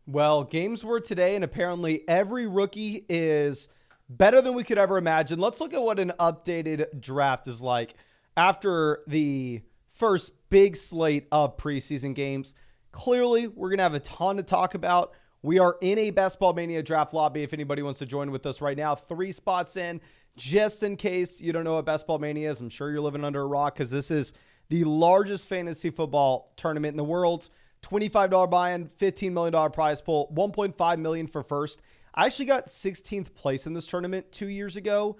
Well, games were today, and apparently every rookie is better than we could ever imagine. Let's look at what an updated draft is like after the first big slate of preseason games. Clearly, we're going to have a ton to talk about. We are in a Best Ball Mania draft lobby. If anybody wants to join with us right now, 3 spots in, just in case you don't know what Best Ball Mania is. I'm sure you're living under a rock because this is the largest fantasy football tournament in the world. $25 buy-in, $15 million prize pool, $1.5 million for first. I actually got 16th place in this tournament 2 years ago.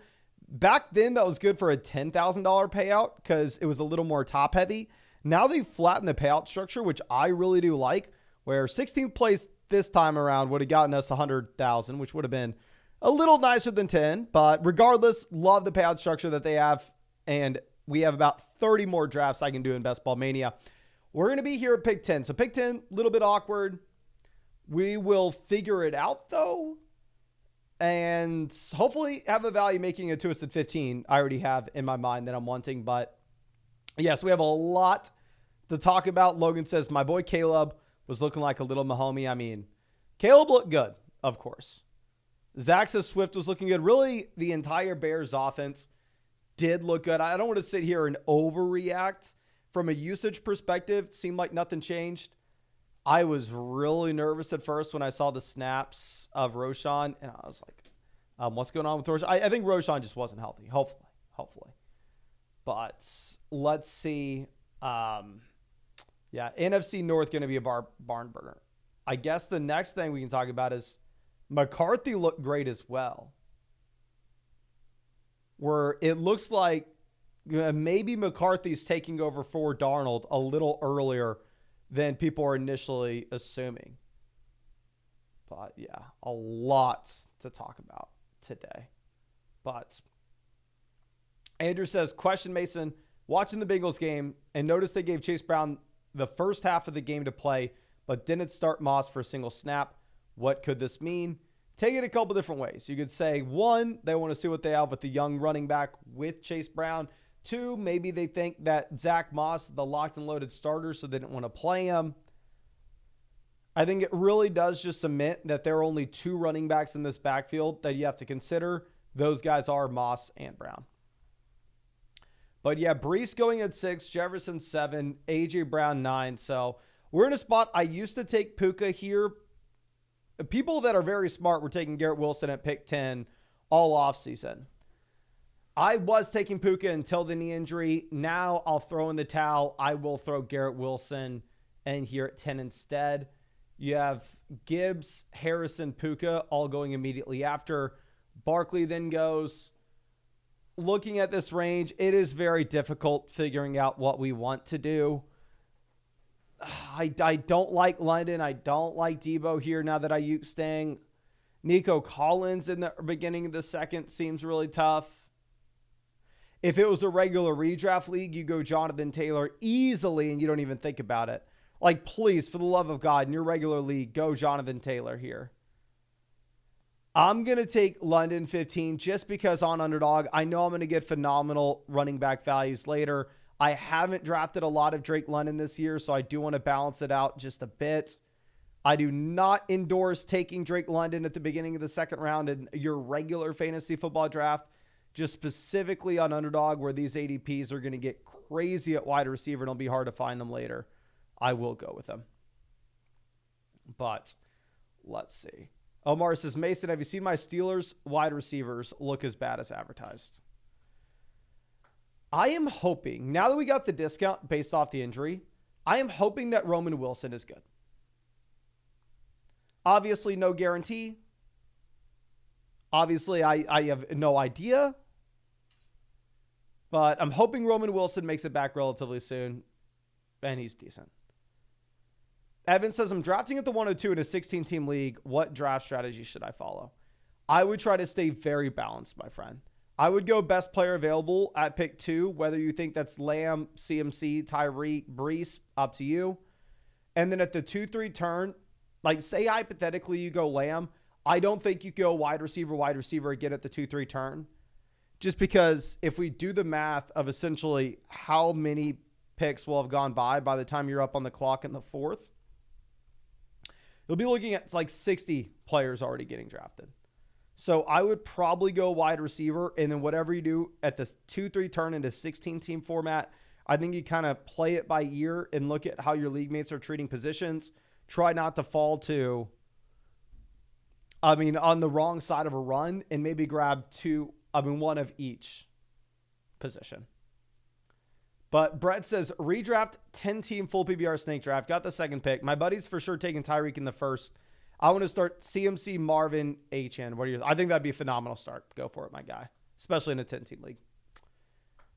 Back then, that was good for a $10,000 payout because it was a little more top heavy. Now they've flattened the payout structure, which I really do like, where 16th place this time around would have gotten us 100,000, which would have been a little nicer than 10. But regardless, love the payout structure that they have. And we have about 30 more drafts I can do in Best Ball Mania. We're going to be here at pick 10. So pick 10, a little bit awkward. We will figure it out, though, and hopefully have a value making a Twisted 15 I already have in my mind that I'm wanting. But, yes, we have a lot to talk about. Logan says, my boy Caleb was looking like a little Mahomie. I mean, Caleb looked good, of course. Zach says Swift was looking good. Really, the entire Bears offense did look good. I don't want to sit here and overreact. From a usage perspective, seemed like nothing changed. I was really nervous at first when I saw the snaps of Roschon, and I was like, what's going on with Roschon? I think Roschon just wasn't healthy, hopefully. But let's see. NFC North going to be a barn burner. I guess the next thing we can talk about is McCarthy looked great as well. Where it looks like maybe McCarthy's taking over for Darnold a little earlier than people are initially assuming. But yeah, a lot to talk about today. But Andrew says, question Mason, watching the Bengals game and noticed they gave Chase Brown the first half of the game to play, but didn't start Moss for a single snap. What could this mean? Take it a couple different ways. You could say, 1, they want to see what they have with the young running back with Chase Brown. 2, maybe they think that Zach Moss, the locked and loaded starter, so they didn't want to play him. I think it really does just cement that there are only 2 running backs in this backfield that you have to consider. Those guys are Moss and Brown. But yeah, Breece going at 6, Jefferson 7, A.J. Brown 9. So we're in a spot. I used to take Puka here. People that are very smart were taking Garrett Wilson at pick 10 all offseason. I was taking Puka until the knee injury. Now I'll throw in the towel. I will throw Garrett Wilson in here at 10 instead. You have Gibbs, Harrison, Puka all going immediately after. Barkley then goes. Looking at this range, it is very difficult figuring out what we want to do. I don't like London. I don't like Debo here now that Ayuk's staying. Nico Collins in the beginning of the second seems really tough. If it was a regular redraft league, you go Jonathan Taylor easily and you don't even think about it. Like, please, for the love of God, in your regular league, go Jonathan Taylor here. I'm going to take London 15 just because on Underdog, I know I'm going to get phenomenal running back values later. I haven't drafted a lot of Drake London this year, so I do want to balance it out just a bit. I do not endorse taking Drake London at the beginning of the second round in your regular fantasy football draft, just specifically on Underdog where these ADPs are going to get crazy at wide receiver and it'll be hard to find them later. I will go with them. But let's see. Omar says, Mason, have you seen my Steelers wide receivers look as bad as advertised? I am hoping, now that we got the discount based off the injury, I am hoping that Roman Wilson is good. Obviously, no guarantee. Obviously, I have no idea. But I'm hoping Roman Wilson makes it back relatively soon, and he's decent. Evan says, I'm drafting at the 102 in a 16-team league. What draft strategy should I follow? I would try to stay very balanced, my friend. I would go best player available at pick 2, whether you think that's Lamb, CMC, Tyreek, Breece, up to you. And then at the 2-3 turn, like say hypothetically you go Lamb, I don't think you go wide receiver again at the 2-3 turn. Just because if we do the math of essentially how many picks will have gone by the time you're up on the clock in the 4th, you'll be looking at like 60 players already getting drafted. So I would probably go wide receiver, and then whatever you do at the 2-3 turn into 16-team format, I think you kind of play it by ear and look at how your league mates are treating positions. Try not to fall to, on the wrong side of a run, and maybe grab one of each position. But Brett says, redraft 10-team full PPR snake draft. Got the second pick. My buddy's for sure taking Tyreek in the first. I want to start CMC, Marvin, HN. I think that'd be a phenomenal start. Go for it, my guy, especially in a 10-team league.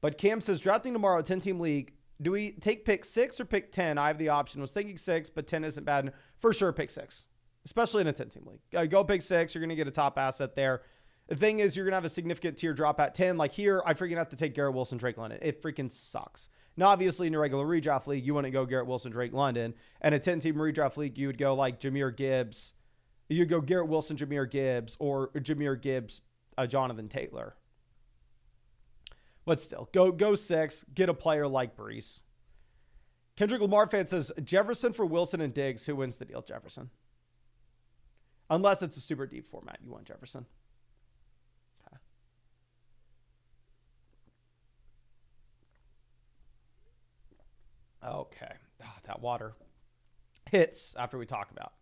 But Cam says, drafting tomorrow, 10-team league. Do we take pick 6 or pick 10? I have the option. Was thinking 6, but 10 isn't bad. For sure, pick 6, especially in a 10-team league. Go pick 6. You're going to get a top asset there. The thing is, you're going to have a significant tier drop at 10. Like here, I freaking have to take Garrett Wilson, Drake London. It freaking sucks. Now, obviously, in your regular redraft league, you wouldn't go Garrett Wilson, Drake London. And a 10-team redraft league, you would go like Jahmyr Gibbs. You'd go Garrett Wilson, Jahmyr Gibbs, or Jahmyr Gibbs, Jonathan Taylor. But still, go 6. Get a player like Brees. Kendrick Lamar fan says, Jefferson for Wilson and Diggs. Who wins the deal? Jefferson. Unless it's a super deep format. You want Jefferson. Okay. That water hits after we talk about.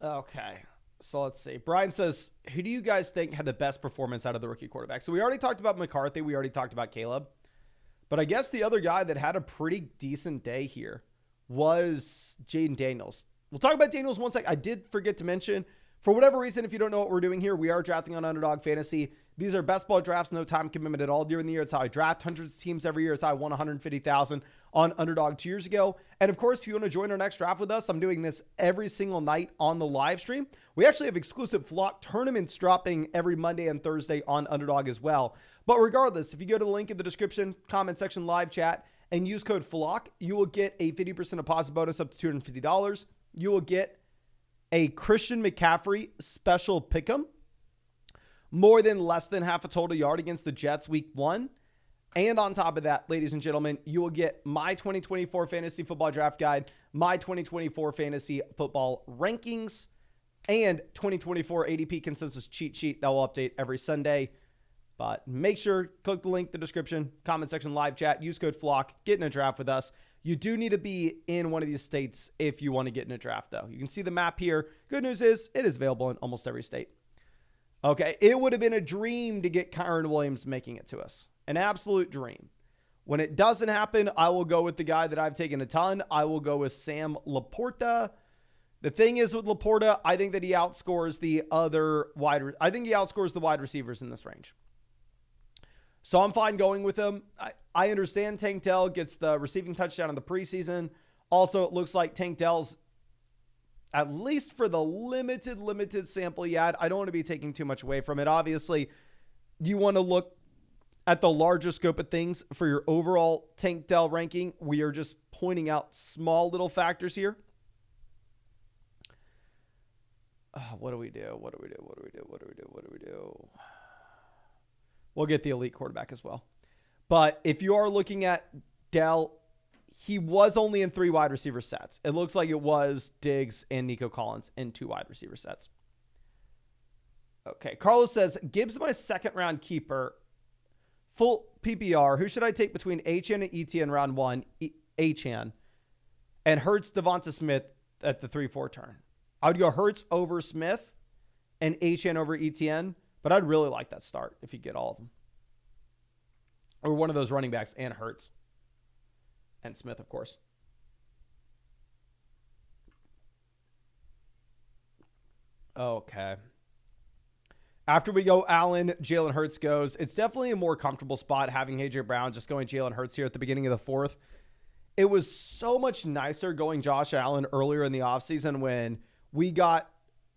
Okay. So let's see. Brian says, who do you guys think had the best performance out of the rookie quarterback? So we already talked about McCarthy. We already talked about Caleb. But I guess the other guy that had a pretty decent day here was Jaden Daniels. We'll talk about Daniels one sec. I did forget to mention, for whatever reason, if you don't know what we're doing here, we are drafting on Underdog Fantasy. These are best ball drafts, no time commitment at all during the year. It's how I draft hundreds of teams every year. It's how I won $150,000 on Underdog 2 years ago. And of course, if you want to join our next draft with us, I'm doing this every single night on the live stream. We actually have exclusive flock tournaments dropping every Monday and Thursday on Underdog as well. But regardless, if you go to the link in the description, comment section, live chat, and use code FLOCK, you will get a 50% deposit bonus up to $250. You will get a Christian McCaffrey special pick'em, more than less than half a total yard against the Jets week 1. And on top of that, ladies and gentlemen, you will get my 2024 fantasy football draft guide, my 2024 fantasy football rankings, and 2024 ADP consensus cheat sheet that will update every Sunday. But make sure, click the link in the description, comment section, live chat, use code FLOCK, get in a draft with us. You do need to be in one of these states if you want to get in a draft, though. You can see the map here. Good news is it is available in almost every state. Okay, it would have been a dream to get Kyron Williams making it to us. An absolute dream. When it doesn't happen, I will go with the guy that I've taken a ton. I will go with Sam Laporta. The thing is with Laporta, I think that he outscores the wide receivers in this range. So I'm fine going with him. I understand Tank Dell gets the receiving touchdown in the preseason. Also, it looks like Tank Dell's, at least for the limited sample he had, I don't want to be taking too much away from it. Obviously, you want to look at the larger scope of things for your overall Tank Dell ranking. We are just pointing out small little factors here. What do we do? We'll get the elite quarterback as well. But if you are looking at Dell, he was only in 3 wide receiver sets. It looks like it was Diggs and Nico Collins in 2 wide receiver sets. Okay. Carlos says, Gibbs my second round keeper. Full PPR. Who should I take between HN and ETN round 1? HN. And Hurts, Devonta Smith at the 3-4 turn. I would go Hurts over Smith and HN over ETN. But I'd really like that start if you get all of them. Or one of those running backs and Hurts. And Smith, of course. Okay. After we go Allen, Jalen Hurts goes. It's definitely a more comfortable spot having A.J. Brown just going Jalen Hurts here at the beginning of the 4th. It was so much nicer going Josh Allen earlier in the offseason when we got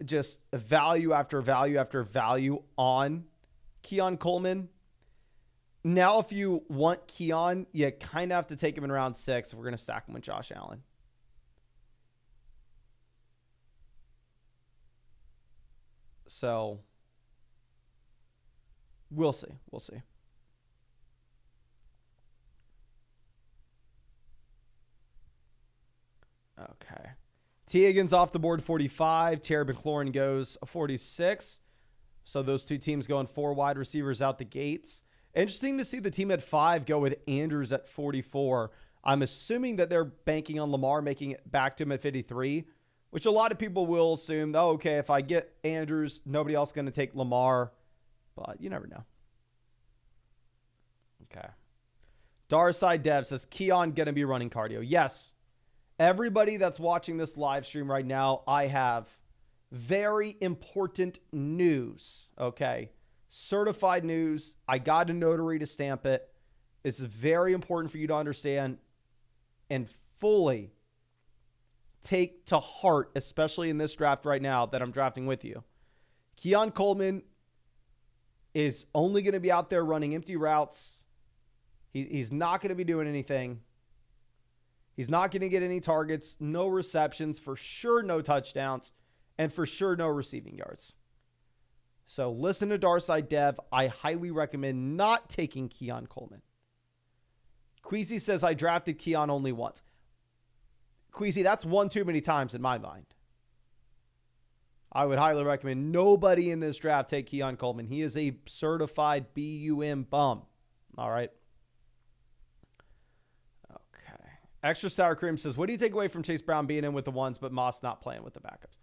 just value after value after value on Keon Coleman. Now, if you want Keon, you kind of have to take him in round 6 if we're going to stack him with Josh Allen. So, we'll see. Okay. T. Higgins off the board, 45. Terry McLaurin goes 46. So those two teams going 4 wide receivers out the gates. Interesting to see the team at 5 go with Andrews at 44. I'm assuming that they're banking on Lamar making it back to him at 53, which a lot of people will assume, oh, okay, if I get Andrews, nobody else is going to take Lamar. But you never know. Okay. Darside Dev says, Keon going to be running cardio. Yes. Everybody that's watching this live stream right now, I have very important news. Okay. Certified news. I got a notary to stamp it. This is very important for you to understand and fully take to heart, especially in this draft right now that I'm drafting with you. Keon Coleman is only going to be out there running empty routes. He's not going to be doing anything. He's not going to get any targets, no receptions, for sure no touchdowns, and for sure no receiving yards. So listen to Darside Dev. I highly recommend not taking Keon Coleman. Queasy says, I drafted Keon only once. Queasy, that's one too many times in my mind. I would highly recommend nobody in this draft take Keon Coleman. He is a certified BUM bum. All right. Okay. Extra Sour Cream says, what do you take away from Chase Brown being in with the ones, but Moss not playing with the backups?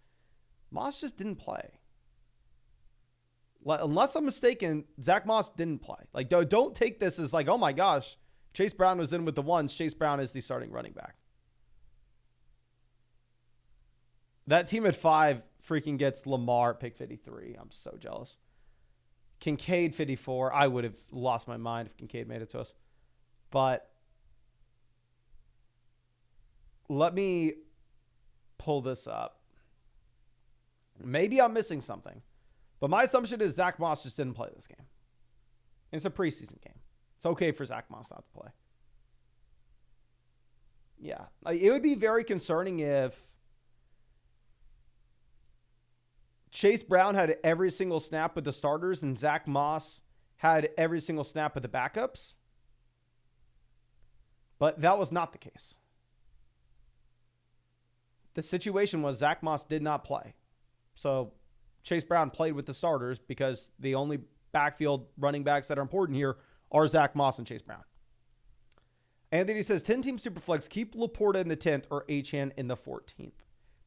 Moss just didn't play. Unless I'm mistaken, Zach Moss didn't play. Like, don't take this as like, oh my gosh, Chase Brown was in with the ones. Chase Brown is the starting running back. That team at 5 freaking gets Lamar at pick 53. I'm so jealous. Kincaid 54. I would have lost my mind if Kincaid made it to us. But let me pull this up. Maybe I'm missing something. But my assumption is Zach Moss just didn't play this game. It's a preseason game. It's okay for Zach Moss not to play. Yeah. It would be very concerning if Chase Brown had every single snap with the starters and Zach Moss had every single snap with the backups. But that was not the case. The situation was Zach Moss did not play. So Chase Brown played with the starters because the only backfield running backs that are important here are Zach Moss and Chase Brown. Anthony says, 10-team Superflex, keep Laporta in the 10th or Achane in the 14th.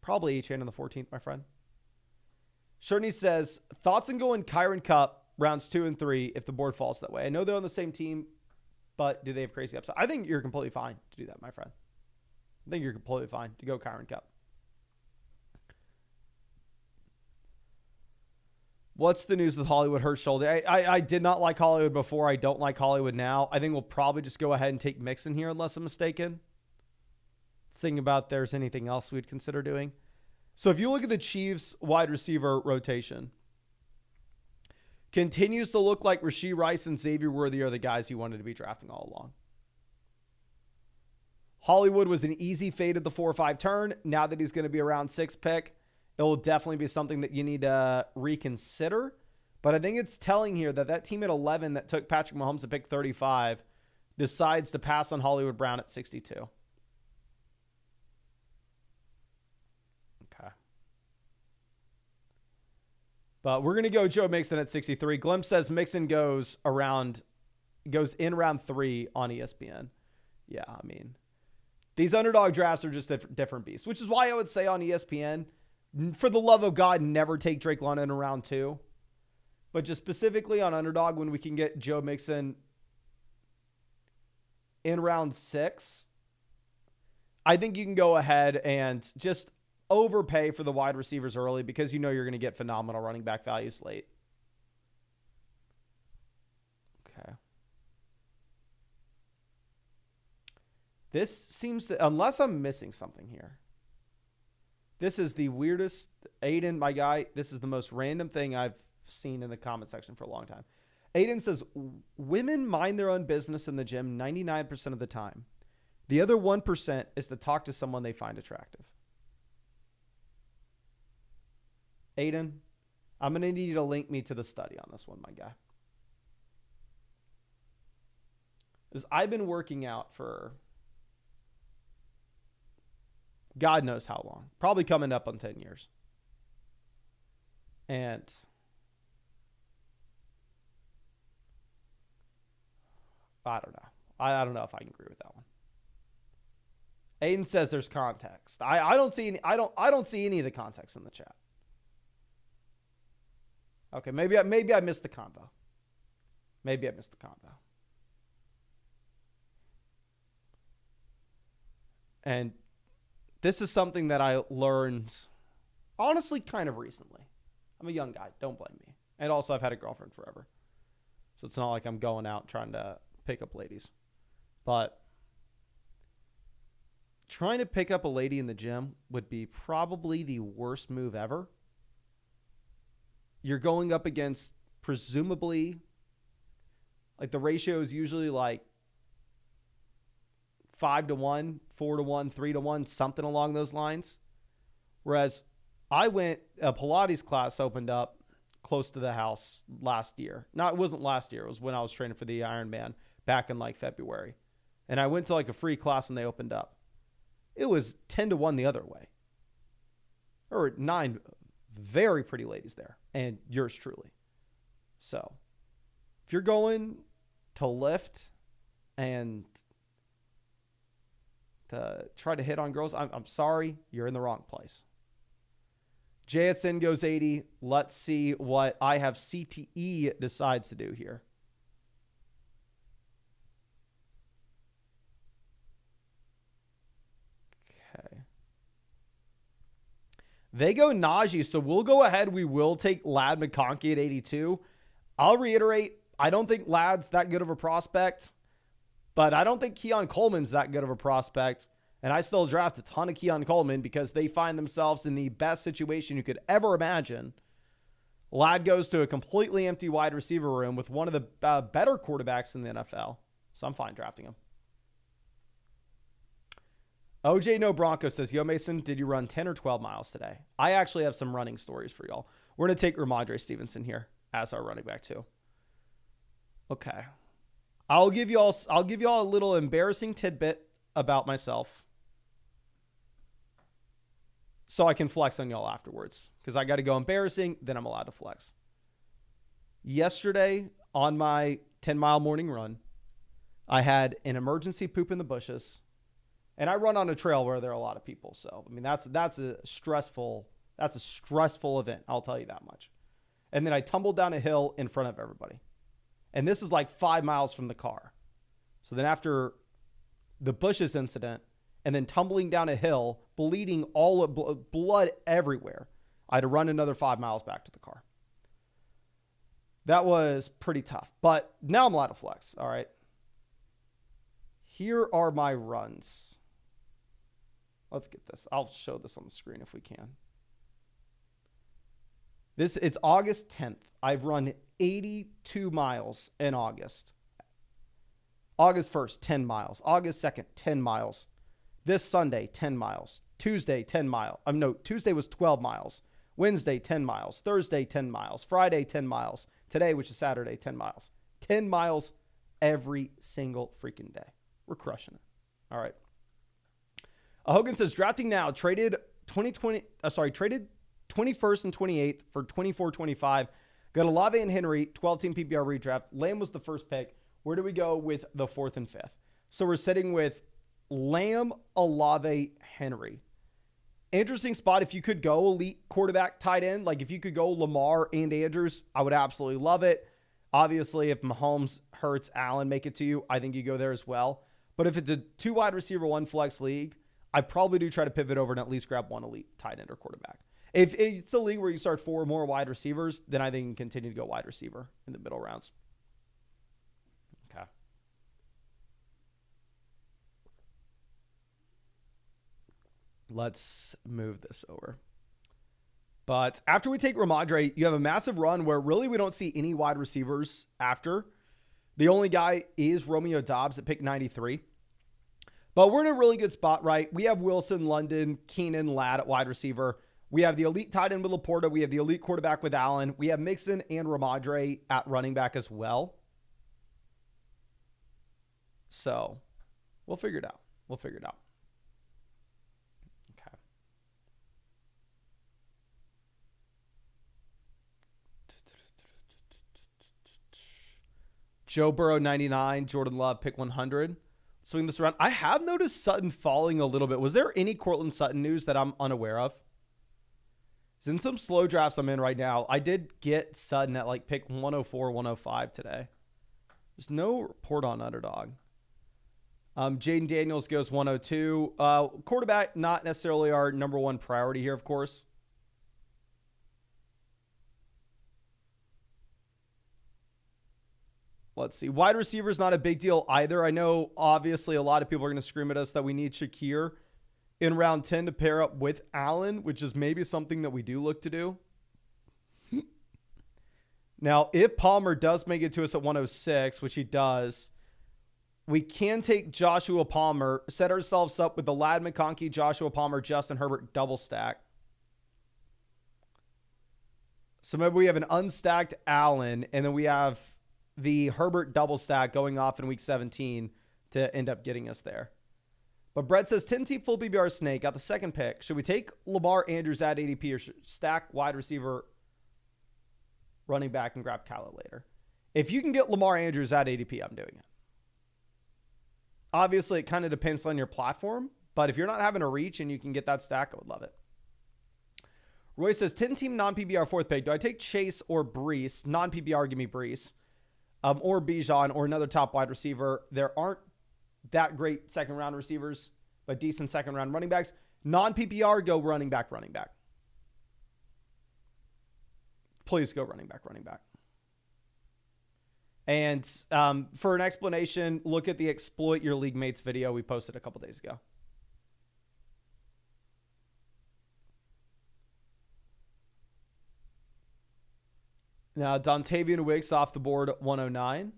Probably Achane in the 14th, my friend. Sherney says, thoughts on going Kyron Cup rounds 2 and 3 if the board falls that way. I know they're on the same team, but do they have crazy upside? I think you're completely fine to do that, my friend. I think you're completely fine to go Kyron Cup. What's the news with Hollywood hurt shoulder? I did not like Hollywood before. I don't like Hollywood now. I think we'll probably just go ahead and take Mixon here unless I'm mistaken. Let's think about if there's anything else we'd consider doing. So if you look at the Chiefs wide receiver rotation, continues to look like Rashee Rice and Xavier Worthy are the guys you wanted to be drafting all along. Hollywood was an easy fade at the 4 or 5 turn. Now that he's going to be around 6 pick, it will definitely be something that you need to reconsider. But I think it's telling here that that team at 11 that took Patrick Mahomes at pick 35 decides to pass on Hollywood Brown at 62. Okay. But we're going to go Joe Mixon at 63. Glimpse says Mixon goes in round 3 on ESPN. Yeah, I mean, these underdog drafts are just different beasts, which is why I would say on ESPN, for the love of God, never take Drake London in round 2. But just specifically on Underdog, when we can get Joe Mixon in round 6, I think you can go ahead and just overpay for the wide receivers early because you know you're going to get phenomenal running back values late. Okay. This seems to, unless I'm missing something here. This is the weirdest, Aiden, my guy, this is the most random thing I've seen in the comment section for a long time. Aiden says, women mind their own business in the gym 99% of the time. The other 1% is to talk to someone they find attractive. Aiden, I'm going to need you to link me to the study on this one, my guy. Because I've been working out for God knows how long. Probably coming up on 10 years. And I don't know. I don't know if I can agree with that one. Aiden says there's context. I don't see any. I don't see any of the context in the chat. Okay, maybe I missed the combo. Maybe I missed the combo. And this is something that I learned, honestly, kind of recently. I'm a young guy. Don't blame me. And also, I've had a girlfriend forever. So it's not like I'm going out trying to pick up ladies. But trying to pick up a lady in the gym would be probably the worst move ever. You're going up against presumably, like the ratio is usually like 5-1, 4-1, 3-1, something along those lines. Whereas a Pilates class opened up close to the house last year. No, it wasn't last year. It was when I was training for the Ironman back in like February. And I went to like a free class when they opened up. It was 10-1 the other way. There were 9 very pretty ladies there, and yours truly. So if you're going to lift and to try to hit on girls, I'm sorry, you're in the wrong place. JSN goes 80. Let's see what I have CTE decides to do here. Okay. They go Najee, so we'll go ahead. We will take Ladd McConkey at 82. I'll reiterate, I don't think Ladd's that good of a prospect, but I don't think Keon Coleman's that good of a prospect. And I still draft a ton of Keon Coleman because they find themselves in the best situation you could ever imagine. Ladd goes to a completely empty wide receiver room with one of the better quarterbacks in the NFL. So I'm fine drafting him. OJ No Bronco says, Yo, Mason, did you run 10 or 12 miles today? I actually have some running stories for y'all. We're going to take Ramondre Stevenson here as our running back too. Okay. I'll give y'all a little embarrassing tidbit about myself so I can flex on y'all afterwards, because I got to go embarrassing, then I'm allowed to flex. Yesterday on my 10-mile morning run, I had an emergency poop in the bushes, and I run on a trail where there are a lot of people. So, I mean, that's a stressful event. I'll tell you that much. And then I tumbled down a hill in front of everybody. And this is like 5 miles from the car. So then after the bushes incident, and then tumbling down a hill, bleeding all of blood everywhere, I had to run another 5 miles back to the car. That was pretty tough. But now I'm allowed to flex. All right. Here are my runs. Let's get this. I'll show this on the screen if we can. It's August 10th. I've run 82 miles in August. August 1st, 10 miles. August 2nd, 10 miles. This Sunday, 10 miles. Tuesday, 10 miles. Tuesday was 12 miles. Wednesday, 10 miles. Thursday, 10 miles. Friday, 10 miles. Today, which is Saturday, 10 miles. 10 miles every single freaking day. We're crushing it. All right. Hogan says, drafting now, traded 21st and 28th for 24-25. Got Olave and Henry, 12-team PPR redraft. Lamb was the first pick. Where do we go with the 4th and 5th? So we're sitting with Lamb, Olave, Henry. Interesting spot. If you could go elite quarterback tight end, like if you could go Lamar and Andrews, I would absolutely love it. Obviously, if Mahomes, Hurts, Allen make it to you, I think you go there as well. But if it's a 2 wide receiver, 1 flex league, I probably do try to pivot over and at least grab 1 elite tight end or quarterback. If it's a league where you start 4 more wide receivers, then I think you can continue to go wide receiver in the middle rounds. Okay. Let's move this over. But after we take Ramondre, you have a massive run where really we don't see any wide receivers after. The only guy is Romeo Doubs at pick 93. But we're in a really good spot, right? We have Wilson, London, Keenan, Ladd at wide receiver. We have the elite tight end with Laporta. We have the elite quarterback with Allen. We have Mixon and Ramondre at running back as well. So we'll figure it out. Okay. Joe Burrow 99, Jordan Love pick 100. Swing this around. I have noticed Sutton falling a little bit. Was there any Cortland Sutton news that I'm unaware of? It's in some slow drafts I'm in right now. I did get Sutton at like pick 104, 105 today. There's no report on Underdog. Jaden Daniels goes 102. Quarterback, not necessarily our number one priority here, of course. Let's see. Wide receiver is not a big deal either. I know, obviously, a lot of people are going to scream at us that we need Shakir in round 10 to pair up with Allen, which is maybe something that we do look to do. Now, if Palmer does make it to us at 106, which he does, we can take Joshua Palmer, set ourselves up with the Ladd McConkey, Joshua Palmer, Justin Herbert double stack. So maybe we have an unstacked Allen, and then we have the Herbert double stack going off in week 17 to end up getting us there. But Brett says 10-team full PPR snake got the second pick. Should we take Lamar Andrews at ADP or stack wide receiver, running back, and grab Kyler later? If you can get Lamar Andrews at ADP, I'm doing it. Obviously, it kind of depends on your platform, but if you're not having a reach and you can get that stack, I would love it. Roy says 10-team non-PPR fourth pick. Do I take Chase or Brees? Non-PPR, give me Brees. Or Bijan or another top wide receiver. There aren't that great second round receivers, but decent second round running backs. Non-PPR, go running back. Please go running back. And for an explanation, look at the Exploit Your League Mates video we posted a couple days ago. Now, Dontavian Wicks off the board at 109.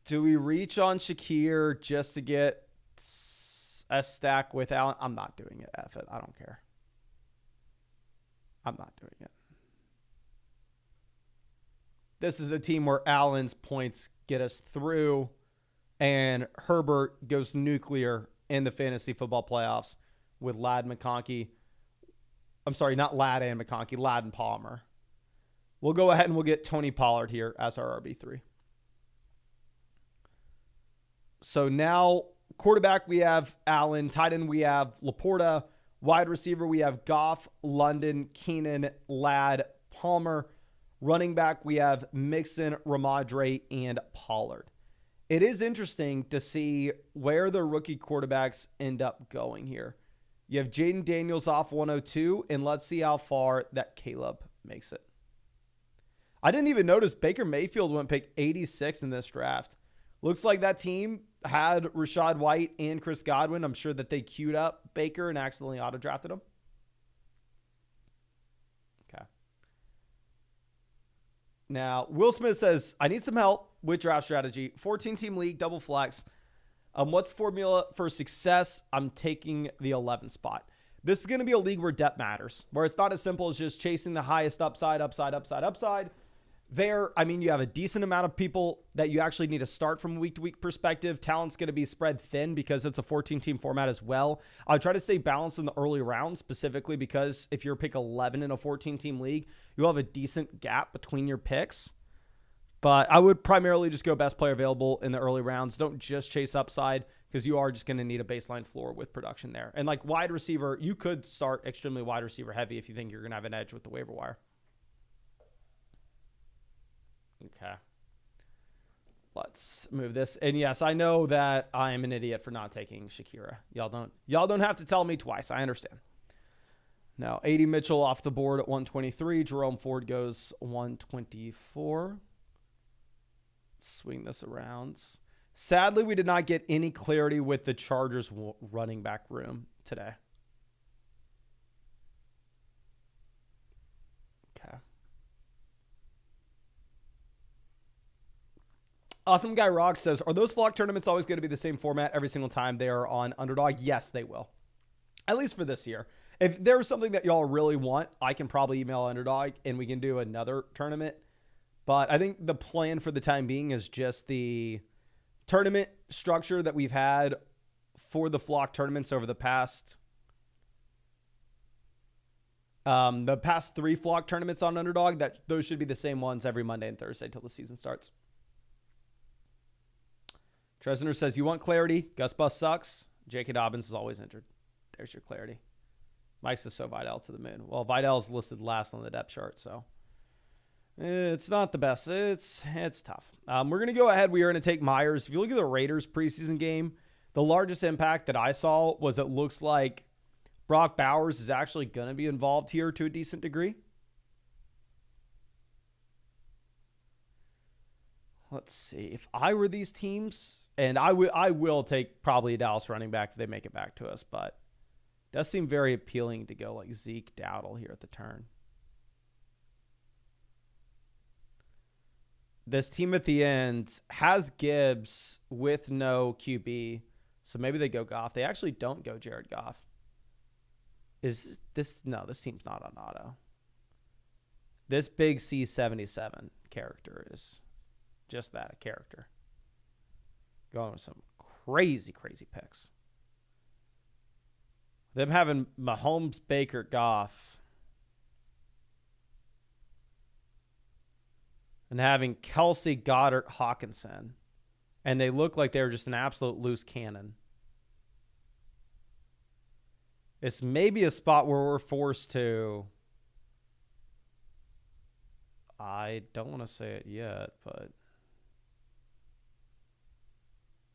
Do we reach on Shakir just to get a stack with Allen? I'm not doing it. F it. I don't care. I'm not doing it. This is a team where Allen's points get us through, and Herbert goes nuclear in the fantasy football playoffs with Ladd McConkey. I'm sorry, not Ladd and McConkey, Ladd and Palmer. We'll go ahead and we'll get Tony Pollard here as our RB3. So now, quarterback, we have Allen. Tight end, we have Laporta. Wide receiver, we have Goff, London, Keenan, Ladd, Palmer. Running back, we have Mixon, Ramadre, and Pollard. It is interesting to see where the rookie quarterbacks end up going here. You have Jaden Daniels off 102, and let's see how far that Caleb makes it. I didn't even notice Baker Mayfield went pick 86 in this draft. Looks like that team had Rachaad White and Chris Godwin. I'm sure that they queued up Baker and accidentally auto-drafted him. Okay. Now, Will Smith says, I need some help with draft strategy. 14-team league, double flex. What's the formula for success? I'm taking the 11th spot. This is going to be a league where depth matters, where it's not as simple as just chasing the highest upside. There, I mean, you have a decent amount of people that you actually need to start from a week-to-week perspective. Talent's going to be spread thin because it's a 14-team format as well. I'll try to stay balanced in the early rounds, specifically because if you're pick 11 in a 14-team league, you'll have a decent gap between your picks. But I would primarily just go best player available in the early rounds. Don't just chase upside because you are just going to need a baseline floor with production there. And like wide receiver, you could start extremely wide receiver heavy if you think you're going to have an edge with the waiver wire. Okay. Let's move this. And yes, I know that I am an idiot for not taking Shakira. Y'all don't have to tell me twice. I understand. Now, A.D. Mitchell off the board at 123. Jerome Ford goes 124. Swing this around. Sadly, we did not get any clarity with the Chargers running back room today. Okay. Awesome Guy Rock says, are those flock tournaments always going to be the same format every single time they are on Underdog? Yes, they will. At least for this year. If there's something that y'all really want, I can probably email Underdog and we can do another tournament. But I think the plan for the time being is just the tournament structure that we've had for the flock tournaments over the past The past 3 flock tournaments on Underdog, those should be the same ones every Monday and Thursday till the season starts. Tresner says, you want clarity? Gus Bus sucks. J.K. Dobbins is always injured. There's your clarity. Mike's is so Vidal to the moon. Well, Vidal's listed last on the depth chart, so it's not the best. It's tough. We're going to go ahead. We are going to take Myers. If you look at the Raiders preseason game, the largest impact that I saw was it looks like Brock Bowers is actually going to be involved here to a decent degree. Let's see. If I were these teams, and I will take probably a Dallas running back if they make it back to us, but it does seem very appealing to go like Zeke Dowdle here at the turn. This team at the end has Gibbs with no QB, so maybe they go Goff. They actually don't go Jared Goff. Is this? No, this team's not on auto. This big C77 character is just that, a character. Going with some crazy, crazy picks. Them having Mahomes, Baker, Goff. And having Kelsey, Goddard, Hawkinson. And they look like they were just an absolute loose cannon. It's maybe a spot where we're forced to... I don't want to say it yet, but...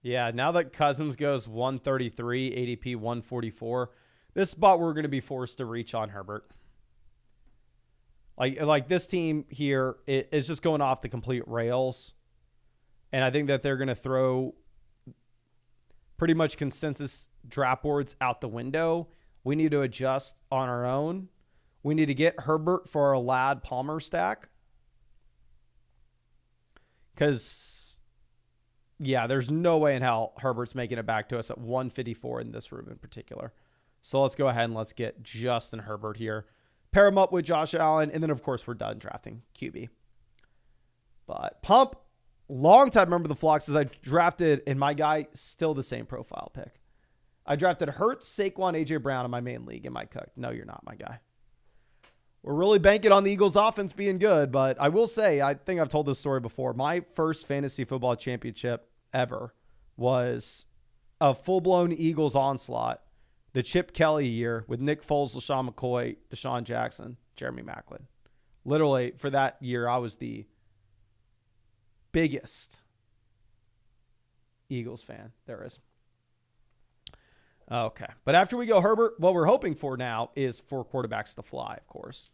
Yeah, now that Cousins goes 133, ADP 144, this spot we're going to be forced to reach on Herbert. Like this team here is just going off the complete rails. And I think that they're going to throw pretty much consensus draft boards out the window. We need to adjust on our own. We need to get Herbert for our Ladd Palmer stack. Because, yeah, there's no way in hell Herbert's making it back to us at 154 in this room in particular. So let's go ahead and let's get Justin Herbert here. Pair him up with Josh Allen, and then, of course, we're done drafting QB. But Pump, long-time member of the Flock, says I drafted, and my guy, still the same profile pick. I drafted Hurts, Saquon, A.J. Brown in my main league. Am I cooked? No, you're not, my guy. We're really banking on the Eagles' offense being good, but I will say, I think I've told this story before. My first fantasy football championship ever was a full-blown Eagles onslaught. The Chip Kelly year with Nick Foles, LaShawn McCoy, Deshaun Jackson, Jeremy Maclin. Literally, for that year, I was the biggest Eagles fan there is. Okay. But after we go Herbert, what we're hoping for now is for quarterbacks to fly, of course.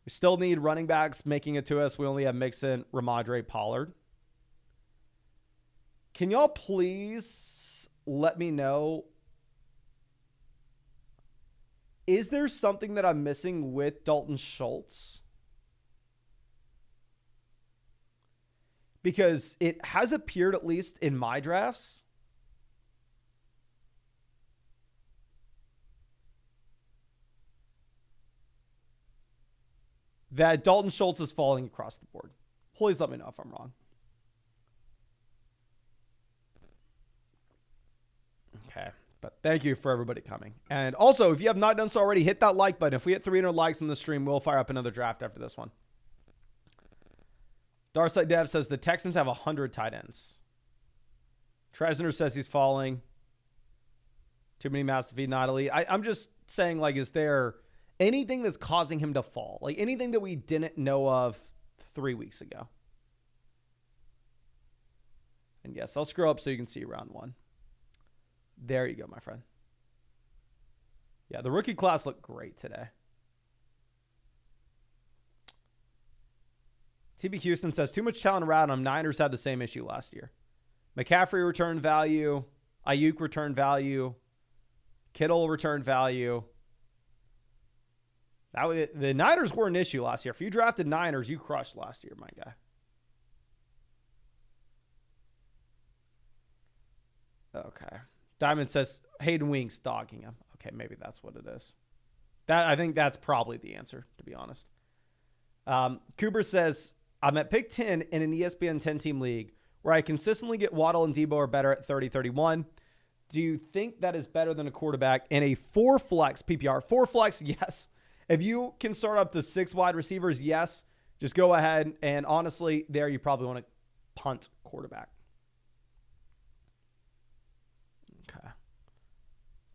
We still need running backs making it to us. We only have Mixon, Ramondre, Pollard. Can y'all please let me know, is there something that I'm missing with Dalton Schultz? Because it has appeared, at least in my drafts, that Dalton Schultz is falling across the board. Please let me know if I'm wrong. Okay. But thank you for everybody coming. And also, if you have not done so already, hit that like button. If we hit 300 likes in the stream, we'll fire up another draft after this one. Darsight Dev says the Texans have 100 tight ends. Tresner says he's falling. Too many mouths to feed, not elite. I'm just saying, like, is there anything that's causing him to fall? Like, anything that we didn't know of 3 weeks ago? And yes, I'll scroll up so you can see round one. There you go, my friend. Yeah, the rookie class looked great today. TB Houston says, too much talent around them. Niners had the same issue last year. McCaffrey return value. Ayuk return value. Kittle return value. The Niners were an issue last year. If you drafted Niners, you crushed last year, my guy. Okay. Diamond says Hayden Winks dogging him. Okay, maybe that's what it is. I think that's probably the answer, to be honest. Cooper says, I'm at pick 10 in an ESPN 10-team league where I consistently get Waddle and Debo are better at 30-31. Do you think that is better than a quarterback in a 4-flex PPR? 4-flex, yes. If you can start up to 6 wide receivers, yes, just go ahead. And honestly, there you probably want to punt quarterback. Okay.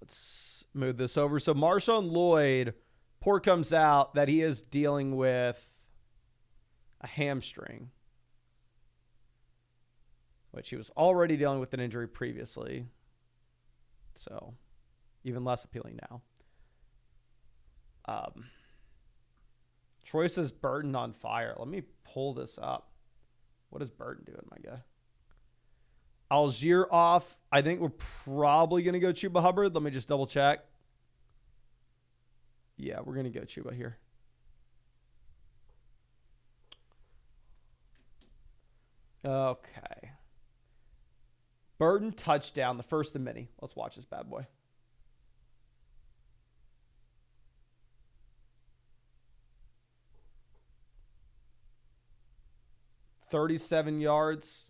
Let's move this over. So Marshawn Lloyd, report comes out that he is dealing with a hamstring, which he was already dealing with an injury previously. So even less appealing now. Troy says Burton on fire. Let me pull this up. What is Burton doing, my guy? Algier off. I think we're probably going to go Chuba Hubbard. Let me just double check. Yeah, we're going to go Chuba here. Okay. Burton touchdown, the first of many. Let's watch this bad boy. $37 yards.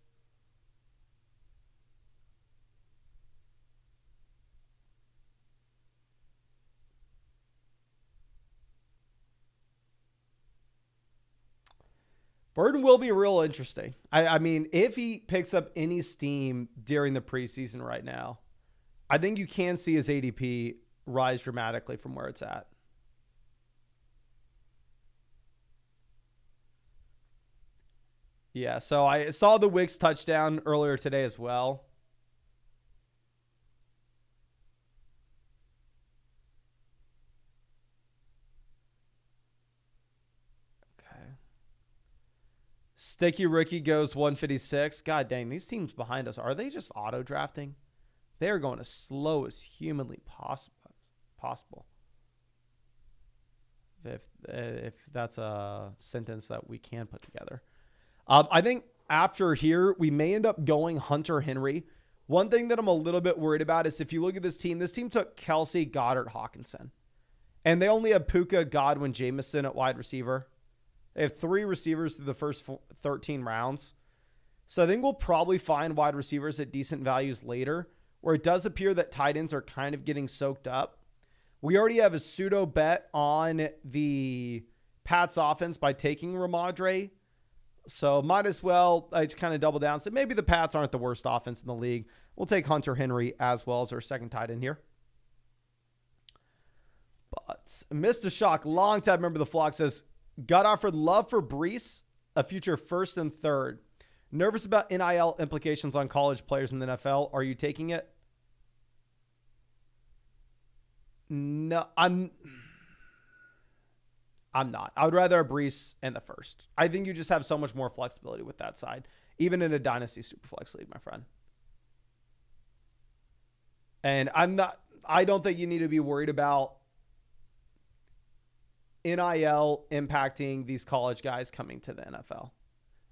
Burton will be real interesting. I mean, if he picks up any steam during the preseason right now, I think you can see his ADP rise dramatically from where it's at. Yeah, so I saw the Wicks touchdown earlier today as well. Okay. Sticky Ricky goes 156. God dang, these teams behind us, are they just auto drafting? They're going as slow as humanly possible. If that's a sentence that we can put together. I think after here, we may end up going Hunter Henry. One thing that I'm a little bit worried about is if you look at this team took Kelsey, Goddard, Hawkinson. And they only have Puka, Godwin, Jameson at wide receiver. They have 3 receivers through the first 13 rounds. So I think we'll probably find wide receivers at decent values later, where it does appear that tight ends are kind of getting soaked up. We already have a pseudo bet on the Pats offense by taking Ramadre. So might as well just kind of double down. So maybe the Pats aren't the worst offense in the league. We'll take Hunter Henry as well as our second tight end here. But Mr. Shock, longtime member of the flock, says, got offered love for Brees, a future first and third. Nervous about NIL implications on college players in the NFL. Are you taking it? No, I'm not. I would rather have Brees and the first. I think you just have so much more flexibility with that side, even in a dynasty superflex league, my friend. And I don't think you need to be worried about NIL impacting these college guys coming to the NFL.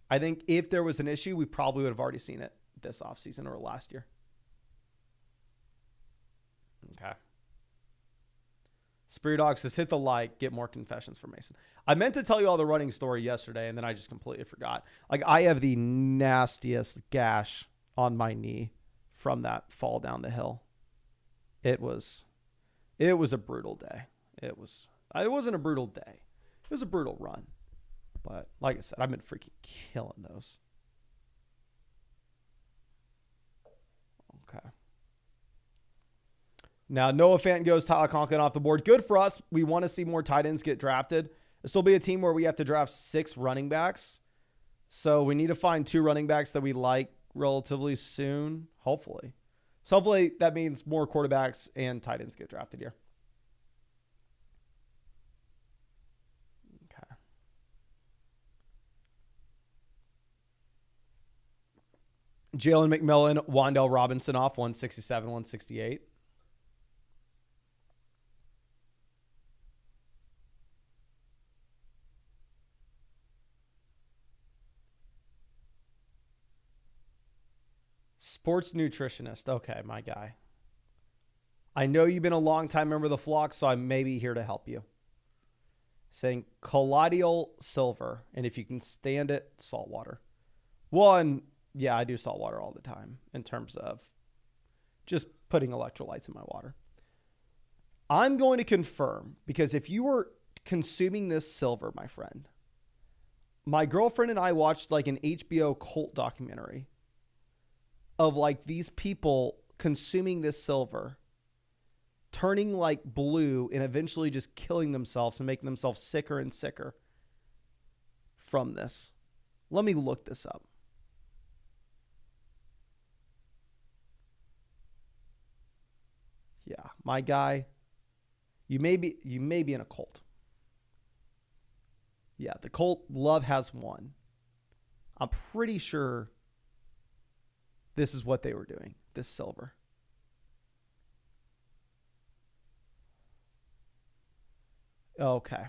I think if there was an issue, we probably would have already seen it this offseason or last year. Okay. Spirit Dog says, hit the like, get more confessions from Mason. I meant to tell you all the running story yesterday, and then I just completely forgot. Like, I have the nastiest gash on my knee from that fall down the hill. It was a brutal day. It wasn't a brutal day. It was a brutal run. But like I said, I've been freaking killing those. Okay. Now, Noah Fant goes Tyler Conklin off the board. Good for us. We want to see more tight ends get drafted. This will be a team where we have to draft 6 running backs. So we need to find 2 running backs that we like relatively soon, hopefully. So hopefully that means more quarterbacks and tight ends get drafted here. Okay. Jalen McMillan, Wan'Dale Robinson off 167, 168. Sports nutritionist. Okay, my guy. I know you've been a long-time member of the flock, so I may be here to help you. Saying colloidal silver, and if you can stand it, salt water. One, yeah, I do salt water all the time in terms of just putting electrolytes in my water. I'm going to confirm, because if you were consuming this silver, my friend. My girlfriend and I watched like an HBO cult documentary of like these people consuming this silver, turning like blue and eventually just killing themselves and making themselves sicker and sicker from this. Let me look this up. Yeah, my guy, you may be in a cult. Yeah, the cult Love Has Won. I'm pretty sure this is what they were doing, this silver. Okay.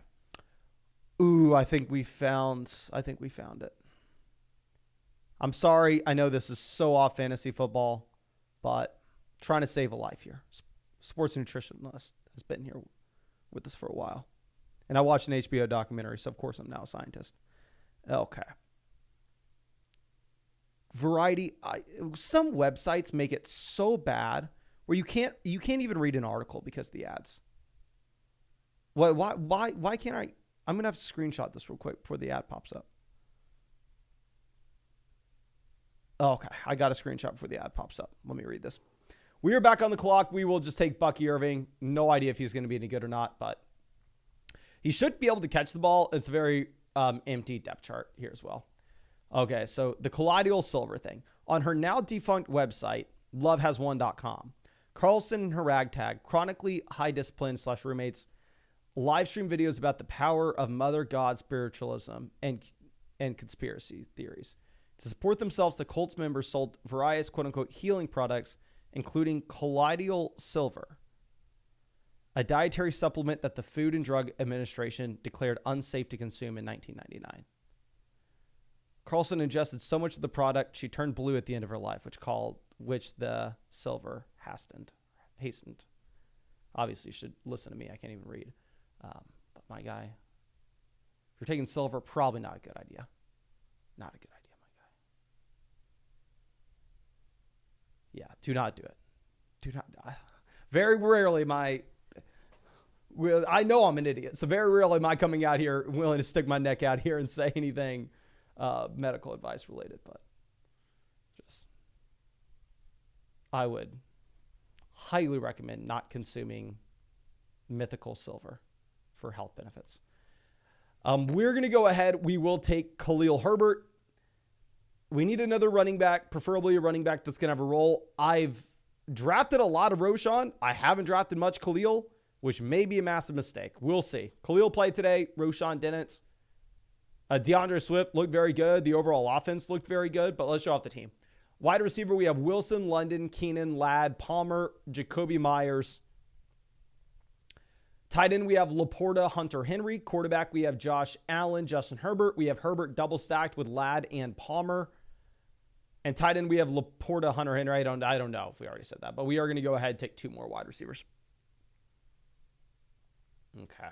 Ooh, I think we found it. I'm sorry. I know this is so off fantasy football, but trying to save a life here. Sports nutritionist has been here with us for a while. And I watched an HBO documentary, so of course I'm now a scientist. Okay. Variety. Some websites make it so bad where you can't even read an article because of the ads. Why can't I? I'm gonna have to screenshot this real quick before the ad pops up. Okay, I got a screenshot before the ad pops up. Let me read this. We are back on the clock. We will just take Bucky Irving. No idea if he's going to be any good or not, but he should be able to catch the ball. It's a very empty depth chart here as well. Okay, so the colloidal silver thing. On her now defunct website, lovehaswon.com, Carlson and her ragtag, chronically high discipline / roommates, live stream videos about the power of Mother God spiritualism and conspiracy theories. To support themselves, the cult's members sold various quote-unquote healing products, including colloidal silver, a dietary supplement that the Food and Drug Administration declared unsafe to consume in 1999. Carlson ingested so much of the product, she turned blue at the end of her life, which the silver hastened. Obviously, you should listen to me. I can't even read. But my guy, if you're taking silver, probably not a good idea. Not a good idea, my guy. Yeah, do not do it. Do not. Very rarely I know I'm an idiot, so very rarely am I coming out here willing to stick my neck out here and say anything medical advice related, but I would highly recommend not consuming mythical silver for health benefits. We're going to go ahead. We will take Khalil Herbert. We need another running back, preferably a running back that's going to have a role. I've drafted a lot of Roshan. I haven't drafted much Khalil, which may be a massive mistake. We'll see. Khalil played today. Roshan didn't. DeAndre Swift looked very good. The overall offense looked very good, but let's show off the team. Wide receiver, we have Wilson, London, Keenan, Ladd, Palmer, Jacoby Myers. Tight end, we have Laporta, Hunter Henry. Quarterback, we have Josh Allen, Justin Herbert. We have Herbert double stacked with Ladd and Palmer. And tight end, we have Laporta, Hunter Henry. I don't know if we already said that, but we are going to go ahead and take two more wide receivers. Okay.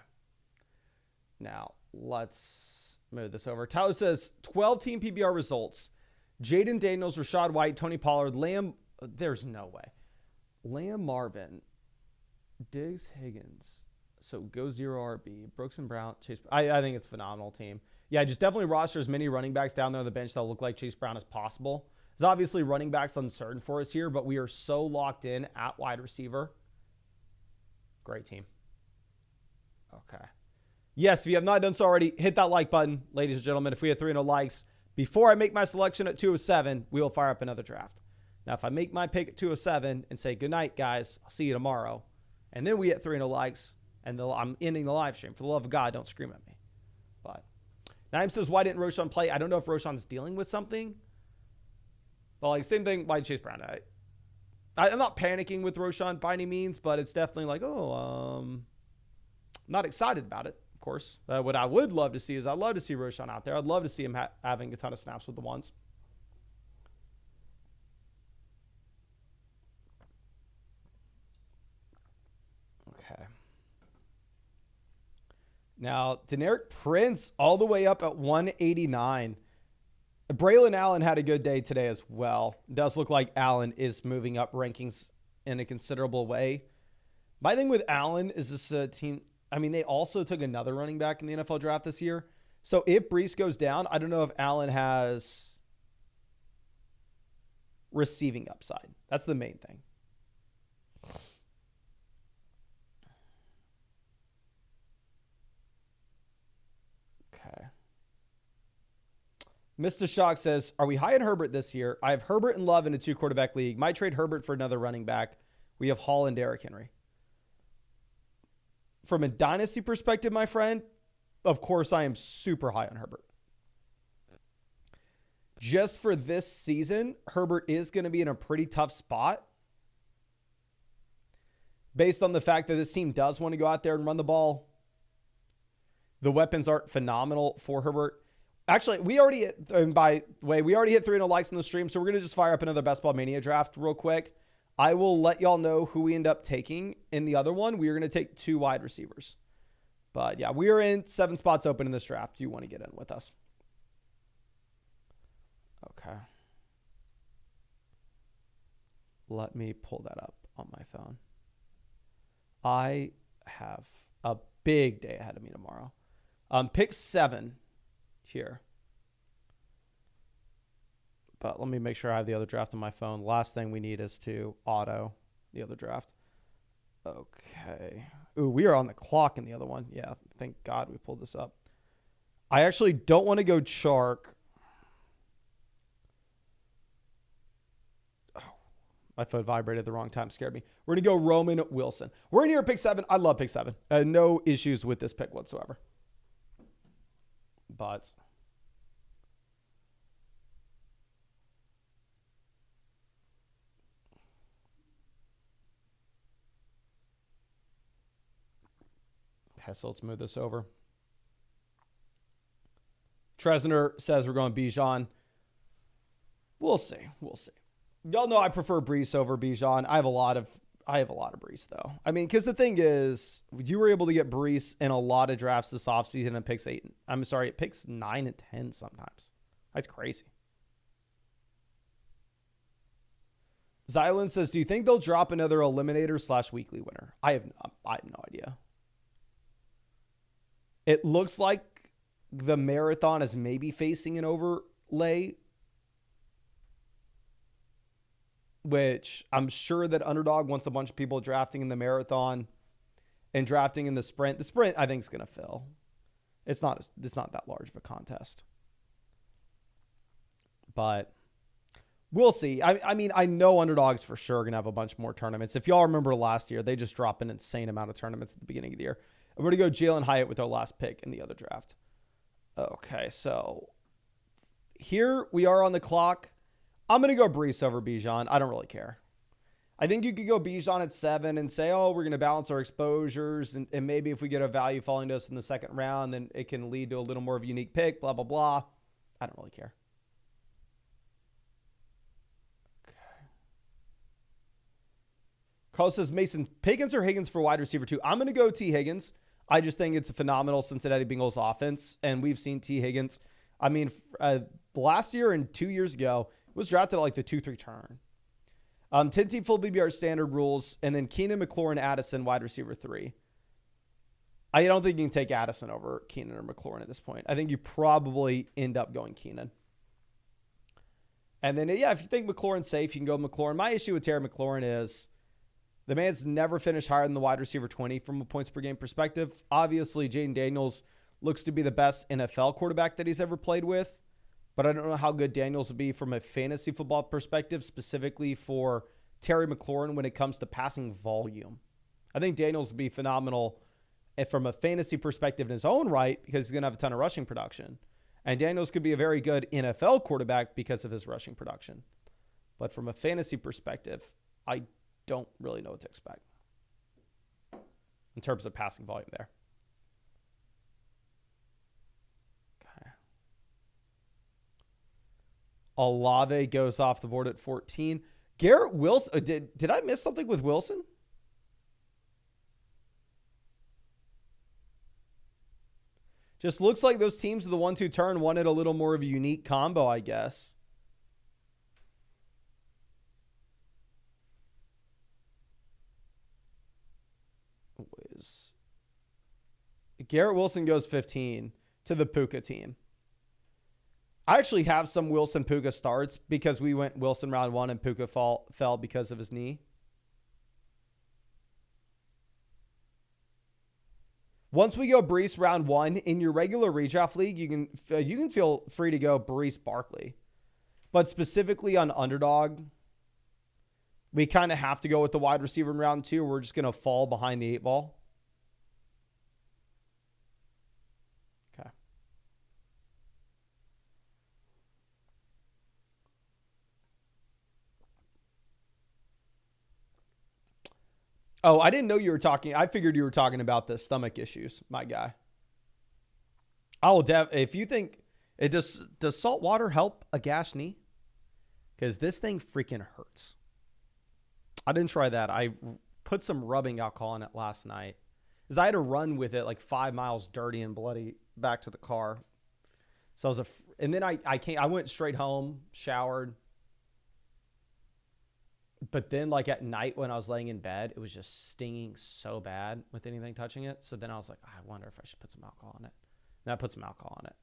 Now, let's move this over. Tyler says, 12-team PBR results. Jaden Daniels, Rashad White, Tony Pollard, Lamb. There's no way. Lamb Marvin, Diggs Higgins. So go 0 RB. Brooks and Brown, Chase. I think it's a phenomenal team. Yeah, just definitely roster as many running backs down there on the bench that look like Chase Brown as possible. There's obviously running backs uncertain for us here, but we are so locked in at wide receiver. Great team. Okay. Yes, if you have not done so already, hit that like button, ladies and gentlemen. If we have 300 likes, before I make my selection at 207, we will fire up another draft. Now, if I make my pick at 207 and say, good night, guys, I'll see you tomorrow, and then we hit 300 likes, and I'm ending the live stream. For the love of God, don't scream at me. But Naim says, why didn't Roshan play? I don't know if Roshan's dealing with something. But, like, same thing, why Chase Brown? I'm not panicking with Roshan by any means, but it's definitely like, I'm not excited about it, of course. What I would love to see is I'd love to see Roshan out there. I'd love to see him having a ton of snaps with the ones. Okay. Now, Deneric Prince all the way up at 189. Braylon Allen had a good day today as well. It does look like Allen is moving up rankings in a considerable way. My thing with Allen is this team. I mean, they also took another running back in the NFL draft this year. So if Brees goes down, I don't know if Allen has receiving upside. That's the main thing. Okay. Mr. Shock says, are we high on Herbert this year? I have Herbert and Love in a 2-quarterback league. Might trade Herbert for another running back. We have Hall and Derrick Henry. From a dynasty perspective, my friend, of course I am super high on Herbert. Just for this season, Herbert is going to be in a pretty tough spot based on the fact that this team does want to go out there and run the ball. The weapons aren't phenomenal for Herbert. Actually, we already hit 300 likes on the stream, so we're going to just fire up another Best Ball Mania draft real quick. I will let y'all know who we end up taking in the other one. We are going to take 2 wide receivers. But yeah, we are in 7 spots open in this draft. Do you want to get in with us? Okay. Let me pull that up on my phone. I have a big day ahead of me tomorrow. Pick 7 here. But let me make sure I have the other draft on my phone. Last thing we need is to auto the other draft. Okay. Ooh, we are on the clock in the other one. Yeah, thank God we pulled this up. I actually don't want to go Chark. Oh, my phone vibrated at the wrong time. Scared me. We're going to go Roman Wilson. We're in here at pick 7. I love pick 7. No issues with this pick whatsoever. But okay, so let's move this over. Tresner says we're going Bijan. We'll see. We'll see. Y'all know I prefer Brees over Bijan. I have a lot of Brees though. I mean, because the thing is, you were able to get Brees in a lot of drafts this offseason and picks 8. I'm sorry, it picks 9 and 10 sometimes. That's crazy. Zylan says, do you think they'll drop another eliminator/weekly winner? I have no idea. It looks like the marathon is maybe facing an overlay, which I'm sure that Underdog wants a bunch of people drafting in the marathon and drafting in the sprint. The sprint, I think, is going to fill. It's not that large of a contest. But we'll see. I mean, I know Underdog's for sure going to have a bunch more tournaments. If y'all remember last year, they just dropped an insane amount of tournaments at the beginning of the year. We're going to go Jalen Hyatt with our last pick in the other draft. Okay, so here we are on the clock. I'm going to go Brees over Bijan. I don't really care. I think you could go Bijan at 7 and say, oh, we're going to balance our exposures. And maybe if we get a value falling to us in the second round, then it can lead to a little more of a unique pick, blah, blah, blah. I don't really care. Okay. Carlos says, Mason, Pickens or Higgins for wide receiver 2? I'm going to go T. Higgins. I just think it's a phenomenal Cincinnati Bengals offense. And we've seen T. Higgins. I mean, last year and 2 years ago, it was drafted at like the 2-3 turn. 10-team full BBR standard rules. And then Keenan, McLaurin, Addison, wide receiver 3. I don't think you can take Addison over Keenan or McLaurin at this point. I think you probably end up going Keenan. And then, yeah, if you think McLaurin's safe, you can go McLaurin. My issue with Terry McLaurin is the man's never finished higher than the wide receiver 20 from a points per game perspective. Obviously, Jaden Daniels looks to be the best NFL quarterback that he's ever played with. But I don't know how good Daniels will be from a fantasy football perspective, specifically for Terry McLaurin when it comes to passing volume. I think Daniels will be phenomenal from a fantasy perspective in his own right because he's going to have a ton of rushing production. And Daniels could be a very good NFL quarterback because of his rushing production. But from a fantasy perspective, I don't really know what to expect in terms of passing volume there. Olave goes off the board at 14. Garrett Wilson. Did I miss something with Wilson? Just looks like those teams are the 1-2 turn wanted a little more of a unique combo, I guess. Garrett Wilson goes 15 to the Puka team. I actually have some Wilson Puka starts because we went Wilson round 1 and Puka fell because of his knee. Once we go Breece round 1 in your regular redraft league, you can feel free to go Breece Barkley. But specifically on Underdog, we kind of have to go with the wide receiver in round 2. We're just going to fall behind the 8 ball. Okay. Oh, I didn't know you were talking. I figured you were talking about the stomach issues, my guy. I will if you think it does salt water help a gash knee? Because this thing freaking hurts. I didn't try that. I put some rubbing alcohol in it last night. Because I had to run with it like 5 miles dirty and bloody back to the car. So I was and then I went straight home, showered. But then like at night when I was laying in bed, it was just stinging so bad with anything touching it. So then I was like, I wonder if I should put some alcohol in it. And I put some alcohol in it.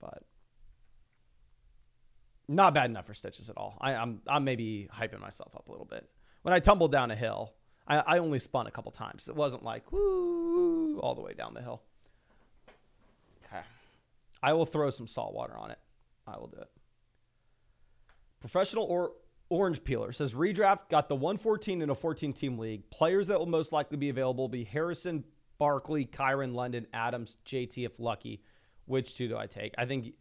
But not bad enough for stitches at all. I'm maybe hyping myself up a little bit. When I tumbled down a hill, I only spun a couple times. It wasn't like, woo, all the way down the hill. Okay. I will throw some salt water on it. I will do it. Professional or Orange Peeler says, redraft got the 114 in a 14-team league. Players that will most likely be available will be Harrison, Barkley, Kyron, London, Adams, JT if lucky. Which two do I take? I think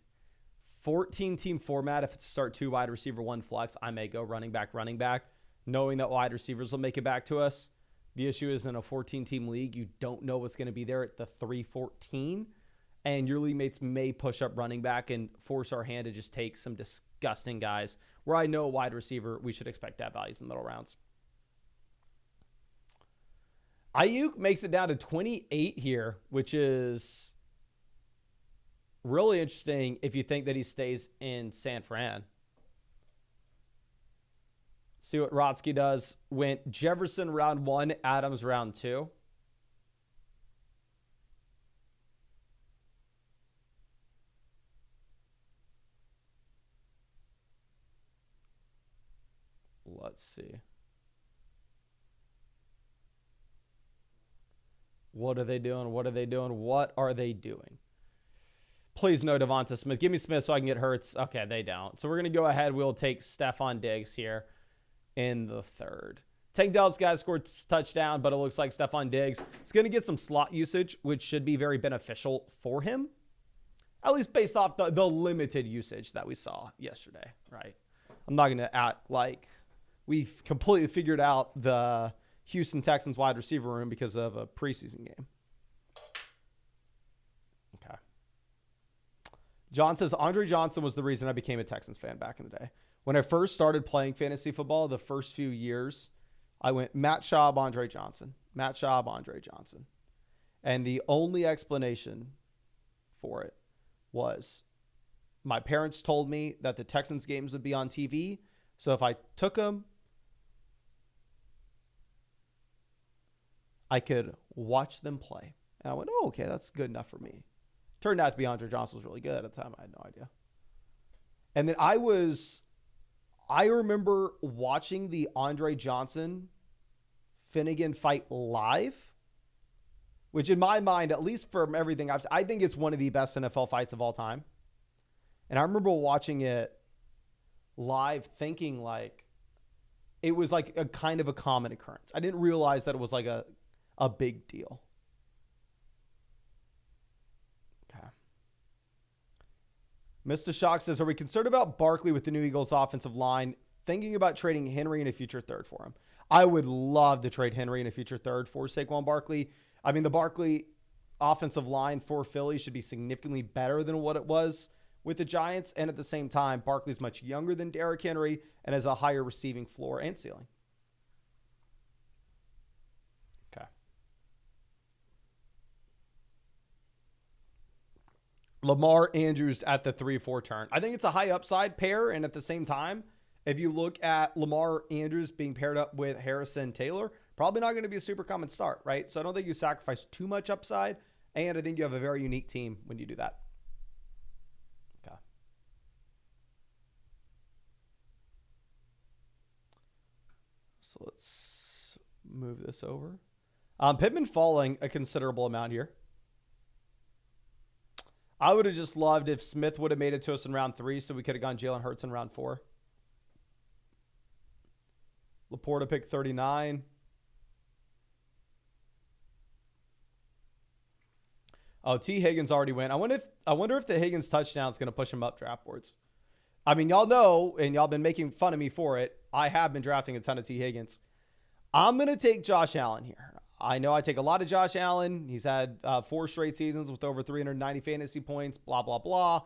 14-team format, if it's start 2 wide receiver, 1 flex, I may go running back, knowing that wide receivers will make it back to us. The issue is in a 14-team league, you don't know what's going to be there at the 3-14, and your league mates may push up running back and force our hand to just take some disgusting guys where I know a wide receiver, we should expect to have values in the middle rounds. Ayuk makes it down to 28 here, which is really interesting if you think that he stays in San Fran. See what Rotsky does. Went Jefferson round 1, Adams round 2. Let's see. What are they doing? What are they doing? What are they doing? Please no Devonta Smith. Give me Smith so I can get Hurts. Okay, they don't. So we're going to go ahead. We'll take Stephon Diggs here in the 3rd. Tank Dell's guy scored touchdown, but it looks like Stephon Diggs is going to get some slot usage, which should be very beneficial for him, at least based off the limited usage that we saw yesterday, right? I'm not going to act like we've completely figured out the Houston Texans wide receiver room because of a preseason game. Okay. John says, Andre Johnson was the reason I became a Texans fan back in the day. When I first started playing fantasy football, the first few years, I went Matt Schaub, Andre Johnson. Matt Schaub, Andre Johnson. And the only explanation for it was my parents told me that the Texans games would be on TV. So if I took them, I could watch them play. And I went, oh, okay, that's good enough for me. Turned out to be Andre Johnson was really good. At the time, I had no idea. And then I remember watching the Andre Johnson Finnegan fight live, which in my mind, at least from everything I think it's one of the best NFL fights of all time. And I remember watching it live thinking like it was like a kind of a common occurrence. I didn't realize that it was like a big deal. Okay. Mr. Shock says, are we concerned about Barkley with the new Eagles offensive line? Thinking about trading Henry in a future 3rd for him. I would love to trade Henry in a future 3rd for Saquon Barkley. I mean, the Barkley offensive line for Philly should be significantly better than what it was with the Giants. And at the same time, Barkley's much younger than Derrick Henry and has a higher receiving floor and ceiling. Okay. Lamar Andrews at the 3-4 turn. I think it's a high upside pair. And at the same time, if you look at Lamar Andrews being paired up with Harrison Taylor, Probably not going to be a super common start, right? So I don't think you sacrifice too much upside. And I think you have a very unique team when you do that. Okay. So let's move this over. Pittman falling a considerable amount here. I would have just loved if Smith would have made it to us in round 3, so we could have gone Jalen Hurts in round 4. Laporta picked 39. Oh, T. Higgins already went. I wonder if the Higgins touchdown is going to push him up draft boards. I mean, y'all know, and y'all been making fun of me for it. I have been drafting a ton of T. Higgins. I'm going to take Josh Allen here. I know I take a lot of Josh Allen. He's had 4 straight seasons with over 390 fantasy points, blah, blah, blah.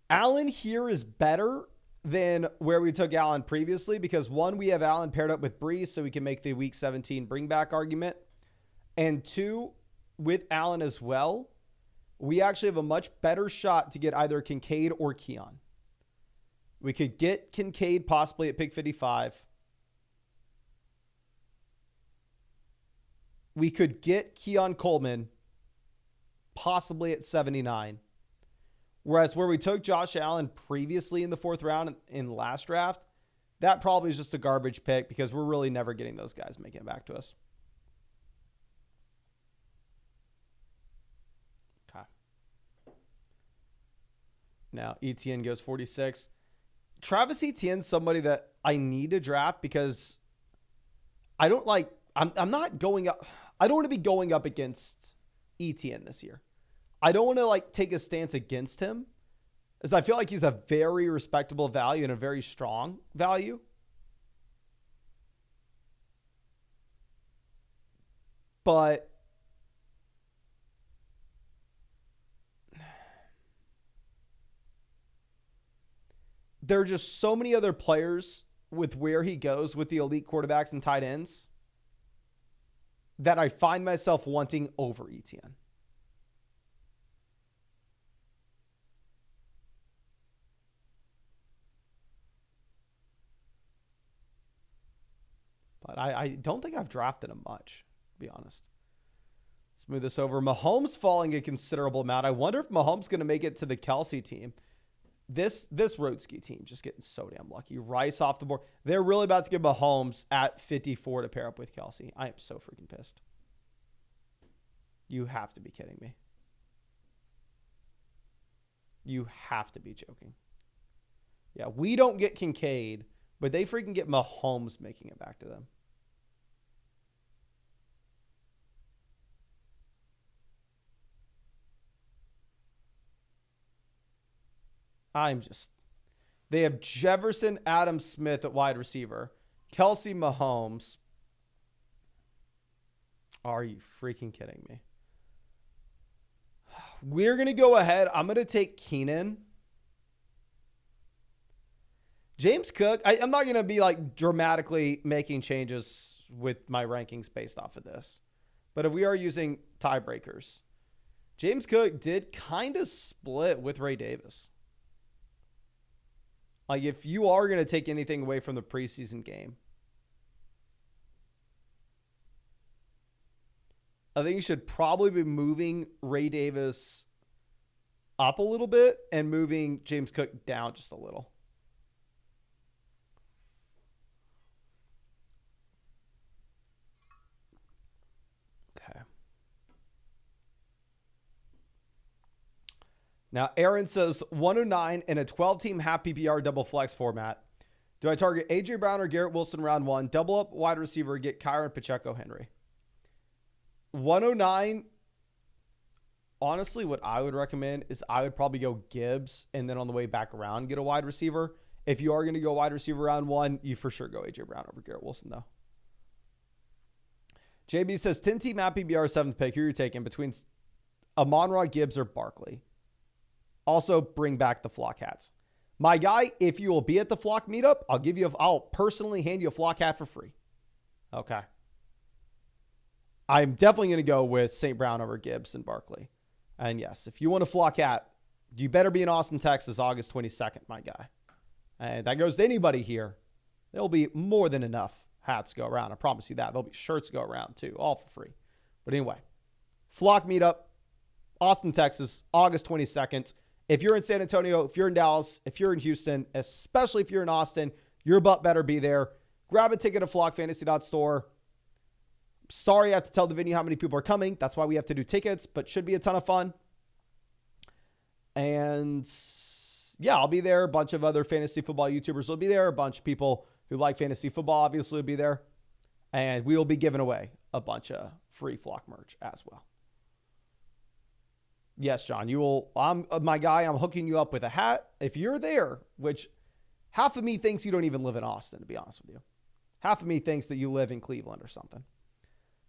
Allen here is better than where we took Allen previously because, one, we have Allen paired up with Breeze, so we can make the Week 17 bring back argument. And 2, with Allen as well, we actually have a much better shot to get either Kincaid or Keon. We could get Kincaid possibly at pick 55. We could get Keon Coleman possibly at 79. Whereas where we took Josh Allen previously in the 4th round in the last draft, that probably is just a garbage pick because we're really never getting those guys making it back to us. Okay. Now, Etienne goes 46. Travis Etienne's somebody that I need to draft because I don't like, I'm not going up. I don't want to be going up against Etienne this year. I don't want to like take a stance against him as I feel like he's a very respectable value and a very strong value. But there are just so many other players with where he goes with the elite quarterbacks and tight ends that I find myself wanting over Etienne. But I don't think I've drafted him much, to be honest. Let's move this over. Mahomes falling a considerable amount. I wonder if Mahomes going to make it to the Kelsey team. This Roadski team just getting so damn lucky. Rice off the board. They're really about to give Mahomes at 54 to pair up with Kelsey. I am so freaking pissed. You have to be kidding me. You have to be joking. Yeah, we don't get Kincaid, but they freaking get Mahomes making it back to them. They have Jefferson, Adam Smith at wide receiver, Kelsey, Mahomes. Are you freaking kidding me? We're going to go ahead. I'm going to take Keenan. James Cook, I'm not going to be like dramatically making changes with my rankings based off of this. But if we are using tiebreakers, James Cook did kind of split with Ray Davis. Like, if you are going to take anything away from the preseason game, I think you should probably be moving Ray Davis up a little bit and moving James Cook down just a little. Okay. Now, Aaron says 109 in a 12-team half PPR double flex format. Do I target A.J. Brown or Garrett Wilson round 1, double up wide receiver, get Kyron Pacheco Henry? 109, honestly, what I would recommend is I would probably go Gibbs and then on the way back around, get a wide receiver. If you are going to go wide receiver round 1, you for sure go A.J. Brown over Garrett Wilson, though. JB says 10-team half PPR 7th pick. Who are you taking between Amon-Ra, Gibbs, or Barkley? Also, bring back the flock hats. My guy, if you will be at the flock meetup, I'll personally hand you a flock hat for free. Okay. I'm definitely going to go with St. Brown over Gibbs and Barkley. And yes, if you want a flock hat, you better be in Austin, Texas, August 22nd, my guy. And that goes to anybody here. There'll be more than enough hats go around. I promise you that. There'll be shirts go around too, all for free. But anyway, Flock meetup, Austin, Texas, August 22nd. If you're in San Antonio, if you're in Dallas, if you're in Houston, especially if you're in Austin, your butt better be there. Grab a ticket at flockfantasy.store. Sorry, I have to tell the venue how many people are coming. That's why we have to do tickets, but should be a ton of fun. And yeah, I'll be there. A bunch of other fantasy football YouTubers will be there. A bunch of people who like fantasy football obviously will be there. And we will be giving away a bunch of free Flock merch as well. Yes, John, you will. I'm my guy. I'm hooking you up with a hat. If you're there, which half of me thinks you don't even live in Austin, to be honest with you. Half of me thinks that you live in Cleveland or something.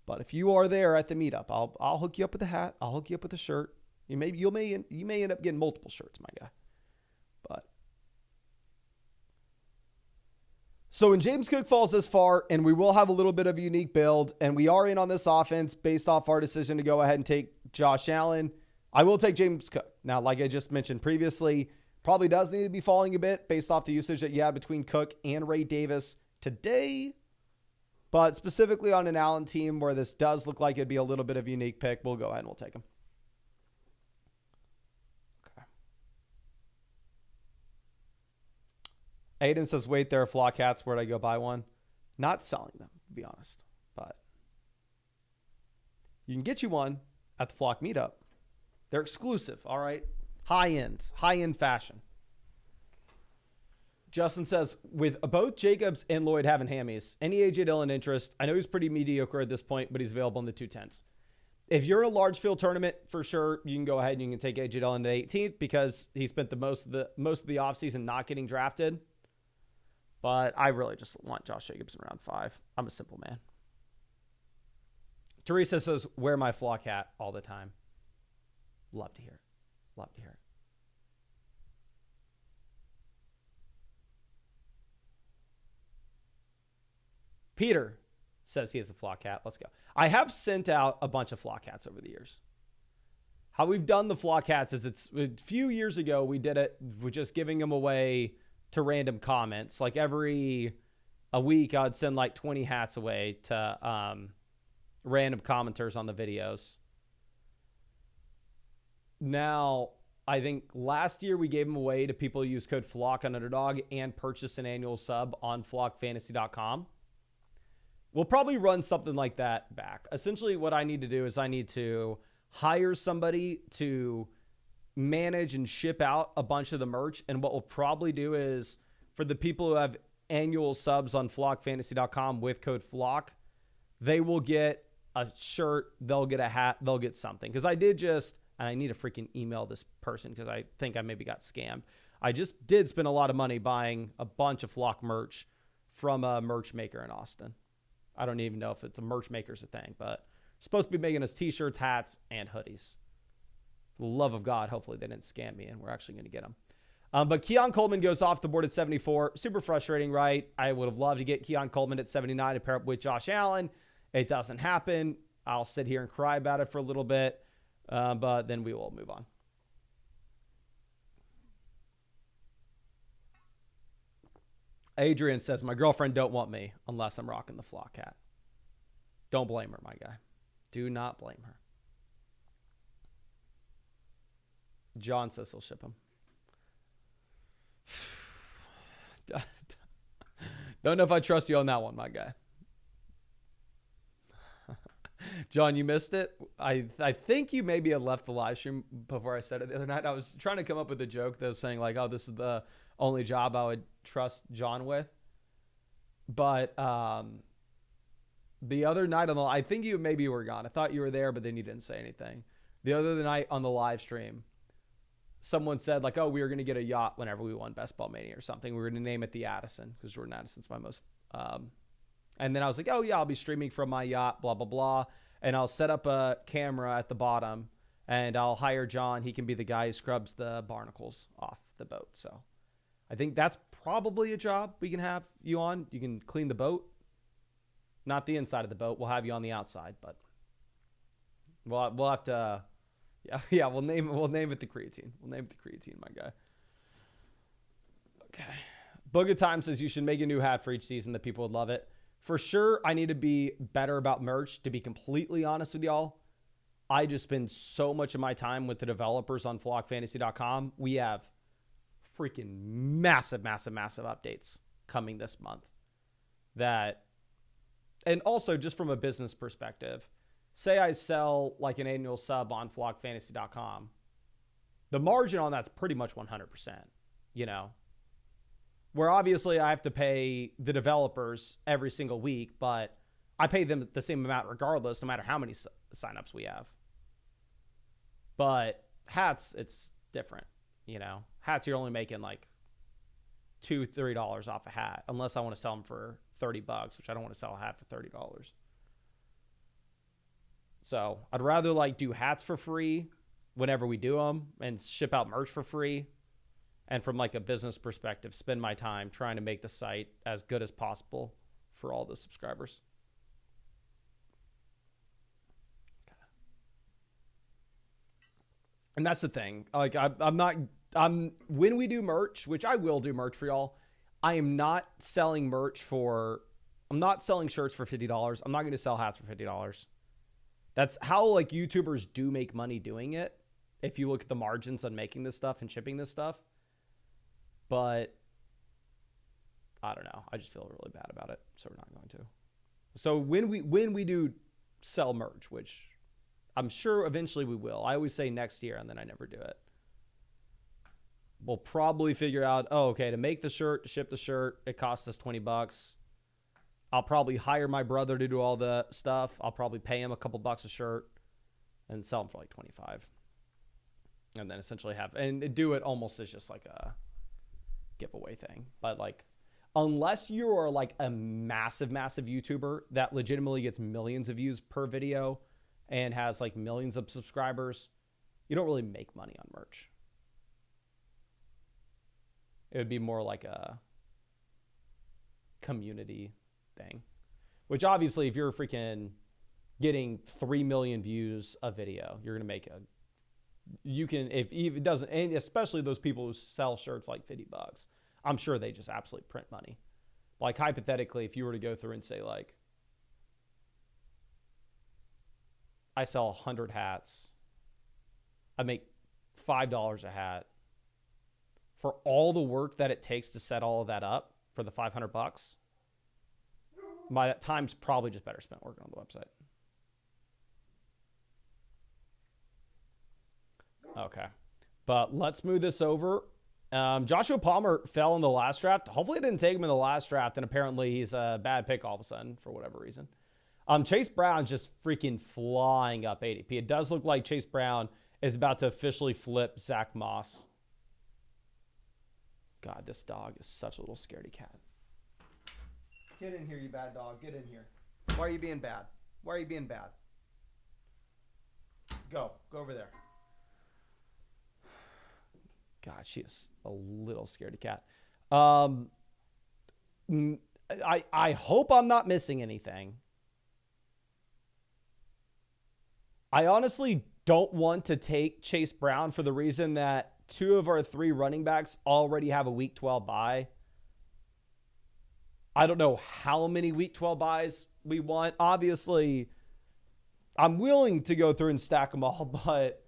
But if you are there at the meetup, I'll hook you up with a hat. I'll hook you up with a shirt. You may end up getting multiple shirts, my guy. But so when James Cook falls this far, and we will have a little bit of a unique build, and we are in on this offense based off our decision to go ahead and take Josh Allen, I will take James Cook. Now, like I just mentioned previously, probably does need to be falling a bit based off the usage that you had between Cook and Ray Davis today. But specifically on an Allen team where this does look like it'd be a little bit of a unique pick, we'll go ahead and we'll take him. Okay. Aiden says, wait, there are Flock hats. Where'd I go buy one? Not selling them, to be honest. But you can get you one at the Flock meetup. They're exclusive, all right? High-end fashion. Justin says, with both Jacobs and Lloyd having hammies, any A.J. Dillon interest? I know he's pretty mediocre at this point, but he's available in the 210s. If you're in a large field tournament, for sure, you can go ahead and you can take A.J. Dillon to the 18th because he spent the most of the offseason not getting drafted. But I really just want Josh Jacobs in round 5. I'm a simple man. Teresa says, wear my Flock hat all the time. Love to hear it. Love to hear it. Peter says he has a Flock hat. Let's go. I have sent out a bunch of Flock hats over the years. How we've done the Flock hats is it's a few years ago we did it with just giving them away to random comments. Like a week I'd send like 20 hats away to random commenters on the videos. Now, I think last year we gave them away to people who use code FLOCK on Underdog and purchase an annual sub on flockfantasy.com. We'll probably run something like that back. Essentially, what I need to do is I need to hire somebody to manage and ship out a bunch of the merch. And what we'll probably do is for the people who have annual subs on flockfantasy.com with code FLOCK, they will get a shirt, they'll get a hat, they'll get something. Because I did just... and I need to freaking email this person because I think I maybe got scammed. I just did spend a lot of money buying a bunch of Flock merch from a merch maker in Austin. I don't even know if it's a merch maker's a thing, but supposed to be making us t-shirts, hats, and hoodies. For the love of God, hopefully they didn't scam me and we're actually going to get them. But Keon Coleman goes off the board at 74. Super frustrating, right? I would have loved to get Keon Coleman at 79 to pair up with Josh Allen. It doesn't happen. I'll sit here and cry about it for a little bit. But then we will move on. Adrian says, my girlfriend don't want me unless I'm rocking the Flock hat. Don't blame her, my guy. Do not blame her. John says he'll ship him. Don't know if I trust you on that one, my guy. John, you missed it. I think you maybe had left the live stream before I said it the other night. I was trying to come up with a joke that was saying like, oh, this is the only job I would trust John with. But the other night I think you maybe were gone. I thought you were there, but then you didn't say anything. The other night on the live stream, someone said like, oh, we were going to get a yacht whenever we won Best Ball Mania or something. We were going to name it the Addison because Jordan Addison's my most... and then I was like, oh, yeah, I'll be streaming from my yacht, blah, blah, blah. And I'll set up a camera at the bottom, and I'll hire John. He can be the guy who scrubs the barnacles off the boat. So I think that's probably a job we can have you on. You can clean the boat. Not the inside of the boat. We'll have you on the outside, but we'll have to... Yeah, we'll name it the creatine. We'll name it the creatine, my guy. Okay. Booga Time says you should make a new hat for each season that people would love it. For sure, I need to be better about merch, to be completely honest with y'all. I just spend so much of my time with the developers on flockfantasy.com. We have freaking massive updates coming this month. And also just from a business perspective, say I sell like an annual sub on flockfantasy.com. The margin on that's pretty much 100%, where obviously I have to pay the developers every single week, but I pay them the same amount regardless, no matter how many signups we have. But hats, it's different, Hats, you're only making like $2-3 off a hat, unless I want to sell them for $30, which I don't want to sell a hat for $30. So I'd rather like do hats for free whenever we do them and ship out merch for free. And from like a business perspective, spend my time trying to make the site as good as possible for all the subscribers. And that's the thing. Like I'm when we do merch, which I will do merch for y'all, I am not selling I'm not selling shirts for $50. I'm not going to sell hats for $50. That's how like YouTubers do make money doing it. If you look at the margins on making this stuff and shipping this stuff. But I don't know. I just feel really bad about it. So we're not going to. So when we do sell merch, which I'm sure eventually we will. I always say next year and then I never do it. We'll probably figure out, okay, to make the shirt, to ship the shirt, it costs us $20. I'll probably hire my brother to do all the stuff. I'll probably pay him a couple bucks a shirt and sell them for like 25. And then essentially and do it almost as just like a giveaway thing. But like, unless you are like a massive YouTuber that legitimately gets millions of views per video and has like millions of subscribers, you don't really make money on merch. It would be more like a community thing, which obviously if you're freaking getting 3 million views a video, you're going to make if it doesn't, and especially those people who sell shirts like $50, I'm sure they just absolutely print money. Like hypothetically, if you were to go through and say like, I sell 100 hats, I make $5 a hat. For all the work that it takes to set all of that up for the $500, my time's probably just better spent working on the website. Okay. But let's move this over. Joshua Palmer fell in the last draft. Hopefully it didn't take him in the last draft, and apparently he's a bad pick all of a sudden for whatever reason. Chase Brown's just freaking flying up ADP. It does look like Chase Brown is about to officially flip Zach Moss. God, this dog is such a little scaredy cat. Get in here, you bad dog. Get in here. Why are you being bad? Why are you being bad? Go over there. God, she is a little scaredy cat. I hope I'm not missing anything. I honestly don't want to take Chase Brown for the reason that 2 of our 3 running backs already have a Week 12 bye. I don't know how many Week 12 buys we want. Obviously, I'm willing to go through and stack them all, but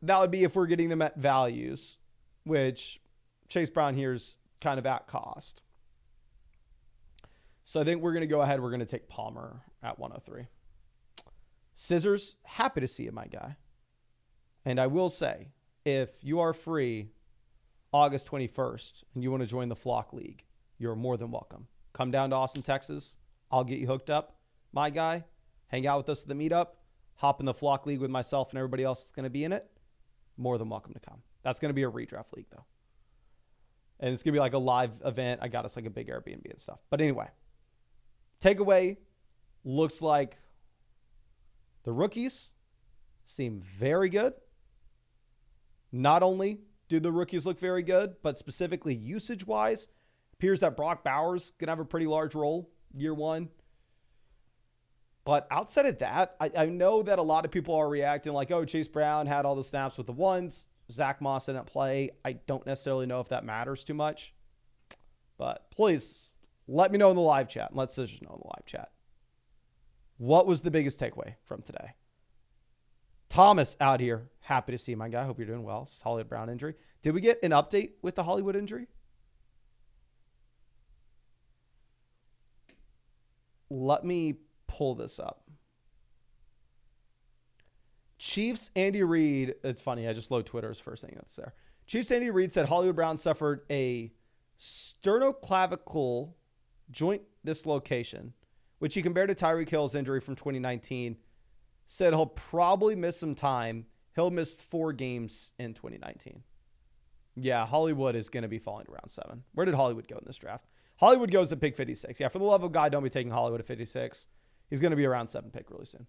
that would be if we're getting them at values, which Chase Brown here is kind of at cost. So I think we're going to go ahead. We're going to take Palmer at 103. Scissors, happy to see you, my guy. And I will say, if you are free August 21st and you want to join the Flock League, you're more than welcome. Come down to Austin, Texas. I'll get you hooked up, my guy. Hang out with us at the meetup. Hop in the Flock League with myself and everybody else that's going to be in it. More than welcome to come. That's going to be a redraft league, though. And it's going to be like a live event. I got us like a big Airbnb and stuff. But anyway, takeaway looks like the rookies seem very good. Not only do the rookies look very good, but specifically usage-wise, appears that Brock Bowers going to have a pretty large role year 1. But outside of that, I know that a lot of people are reacting like, oh, Chase Brown had all the snaps with the ones. Zach Moss didn't play. I don't necessarily know if that matters too much. But please Let me know in the live chat. Let Scissors know in the live chat. What was the biggest takeaway from today? Thomas out here. Happy to see you, my guy. Hope you're doing well. It's Hollywood Brown injury. Did we get an update with the Hollywood injury? Let me pull this up. Chiefs Andy Reid. It's funny. I just load Twitter's first thing that's there. Chiefs Andy Reid said Hollywood Brown suffered a sternoclavicle joint dislocation, which he compared to Tyreek Hill's injury from 2019. Said he'll probably miss some time. Hill missed 4 games in 2019. Yeah, Hollywood is going to be falling to round 7. Where did Hollywood go in this draft? Hollywood goes at pick 56. Yeah, for the love of God, don't be taking Hollywood at 56. He's going to be a round 7 pick really soon.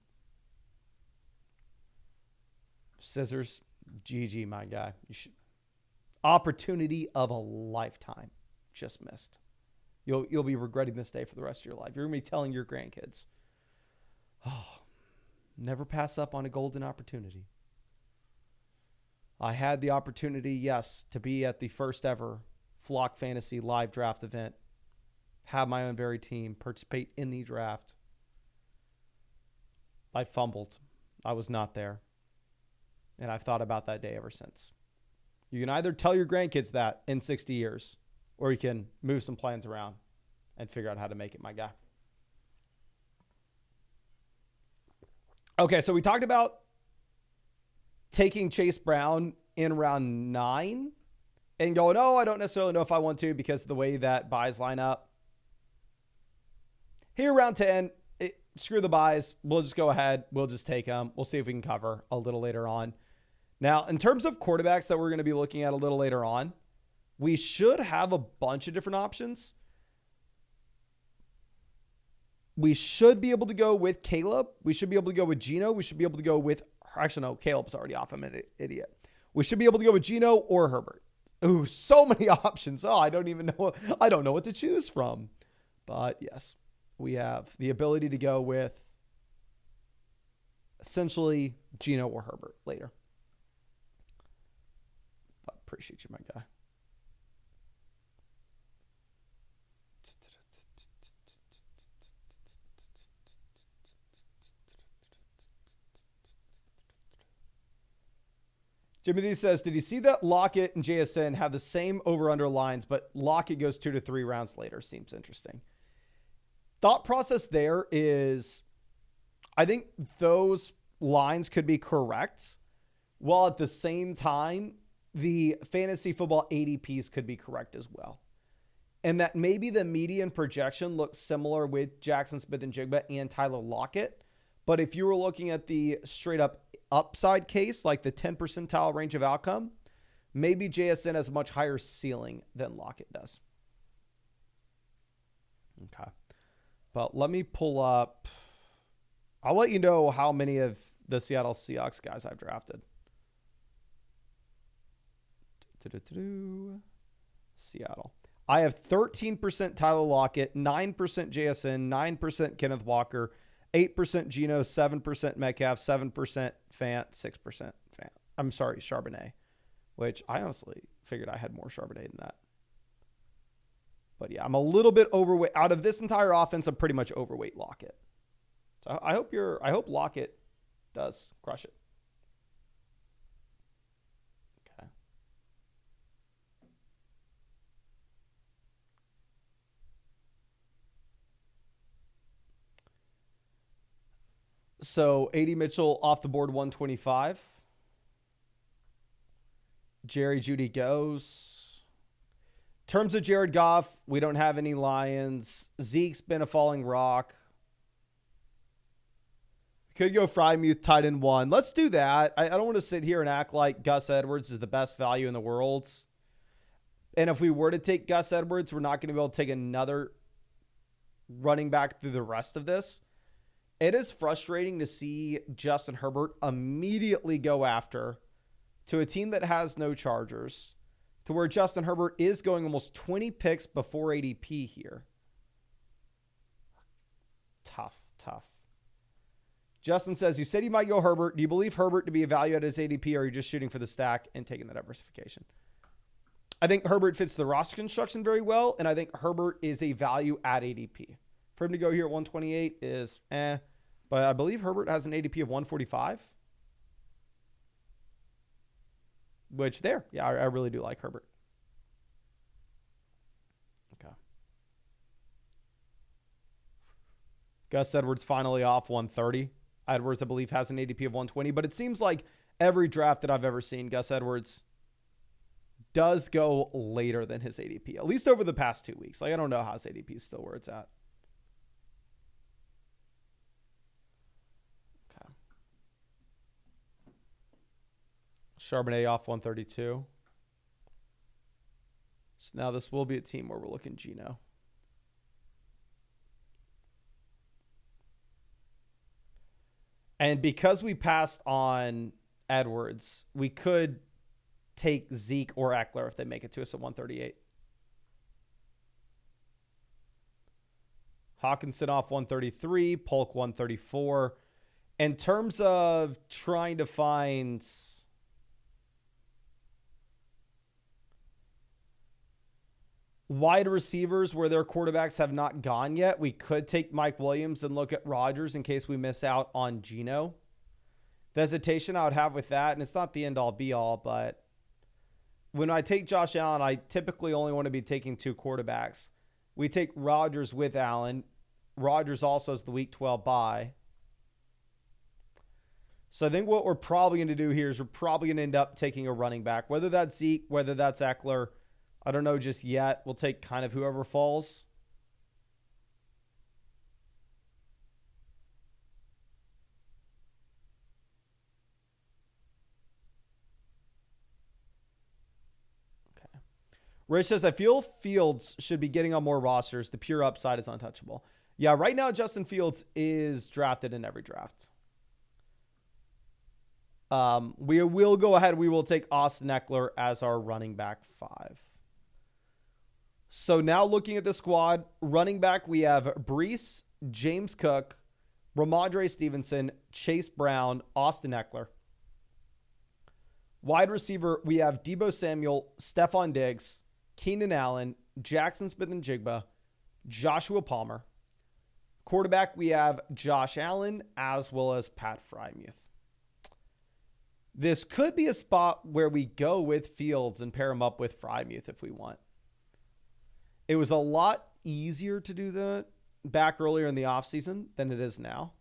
Scissors, GG, my guy. You should. Opportunity of a lifetime. Just missed. You'll be regretting this day for the rest of your life. You're going to be telling your grandkids, oh, never pass up on a golden opportunity. I had the opportunity, yes, to be at the first ever Flock Fantasy live draft event, have my own very team, participate in the draft. I fumbled. I was not there. And I've thought about that day ever since. You can either tell your grandkids that in 60 years, or you can move some plans around and figure out how to make it, my guy. Okay, so we talked about taking Chase Brown in round 9 and going, oh, I don't necessarily know if I want to because of the way that buys line up. Here, round 10, screw the buys. We'll just go ahead. We'll just take them. We'll see if we can cover a little later on. Now, in terms of quarterbacks that we're going to be looking at a little later on, we should have a bunch of different options. We should be able to go with Caleb. We should be able to go with Geno. We should be able to go with, actually, no, Caleb's already off. I'm an idiot. We should be able to go with Geno or Herbert. Ooh, so many options. Oh, I don't know what to choose from. But yes, we have the ability to go with essentially Geno or Herbert later. But appreciate you, my guy. Jimmy D says, did you see that Lockett and JSN have the same over-under lines, but Lockett goes 2 to 3 rounds later? Seems interesting. Thought process there is, I think those lines could be correct, while at the same time, the fantasy football ADPs could be correct as well. And that maybe the median projection looks similar with Jackson Smith-Njigba and Tyler Lockett. But if you were looking at the straight up upside case, like the 10 percentile range of outcome, maybe JSN has a much higher ceiling than Lockett does. Okay. But let me pull up. I'll let you know how many of the Seattle Seahawks guys I've drafted. Seattle. I have 13% Tyler Lockett, 9% JSN, 9% Kenneth Walker, 8% Geno, 7% Metcalf, 7% Fant, 6% Fant. I'm sorry, Charbonnet, which I honestly figured I had more Charbonnet than that. But yeah, I'm a little bit overweight. Out of this entire offense, I'm pretty much overweight Lockett. So I hope Lockett does crush it. Okay. So, AD Mitchell off the board, 125. Jerry Jeudy goes. In terms of Jared Goff, we don't have any Lions. Zeke's been a falling rock. Could go Frymuth, tight end 1. Let's do that. I don't want to sit here and act like Gus Edwards is the best value in the world. And if we were to take Gus Edwards, we're not going to be able to take another running back through the rest of this. It is frustrating to see Justin Herbert immediately go after to a team that has no Chargers, to where Justin Herbert is going almost 20 picks before ADP here. Tough. Justin says, you said you might go Herbert. Do you believe Herbert to be a value at his ADP, or are you just shooting for the stack and taking the diversification? I think Herbert fits the roster construction very well, and I think Herbert is a value at ADP. For him to go here at 128 is but I believe Herbert has an ADP of 145. Which there, yeah, I really do like Herbert. Okay. Gus Edwards finally off 130. Edwards, I believe, has an ADP of 120, but it seems like every draft that I've ever seen, Gus Edwards does go later than his ADP, at least over the past 2 weeks. Like, I don't know how his ADP is still where it's at. Okay. Charbonnet off 132. So now this will be a team where we're looking Geno. And because we passed on Edwards, we could take Zeke or Eckler if they make it to us at 138. Hawkinson off 133, Polk 134. In terms of trying to find wide receivers where their quarterbacks have not gone yet, we could take Mike Williams and look at Rodgers in case we miss out on Geno. The hesitation I would have with that, and it's not the end-all be-all, but when I take Josh Allen, I typically only want to be taking 2 quarterbacks. We take Rodgers with Allen. Rodgers also is the Week 12 bye. So I think what we're probably going to do here is we're probably going to end up taking a running back, whether that's Zeke, whether that's Eckler. I don't know just yet. We'll take kind of whoever falls. Okay. Rich says, I feel Fields should be getting on more rosters. The pure upside is untouchable. Yeah, right now Justin Fields is drafted in every draft. We will go ahead. We will take Austin Eckler as our running back 5. So now looking at the squad, running back, we have Breece, James Cook, Ramondre Stevenson, Chase Brown, Austin Eckler. Wide receiver, we have Deebo Samuel, Stephon Diggs, Keenan Allen, Jackson Smith-Njigba, Joshua Palmer. Quarterback, we have Josh Allen as well as Pat Freiermuth. This could be a spot where we go with Fields and pair him up with Freiermuth if we want. It was a lot easier to do that back earlier in the offseason than it is now.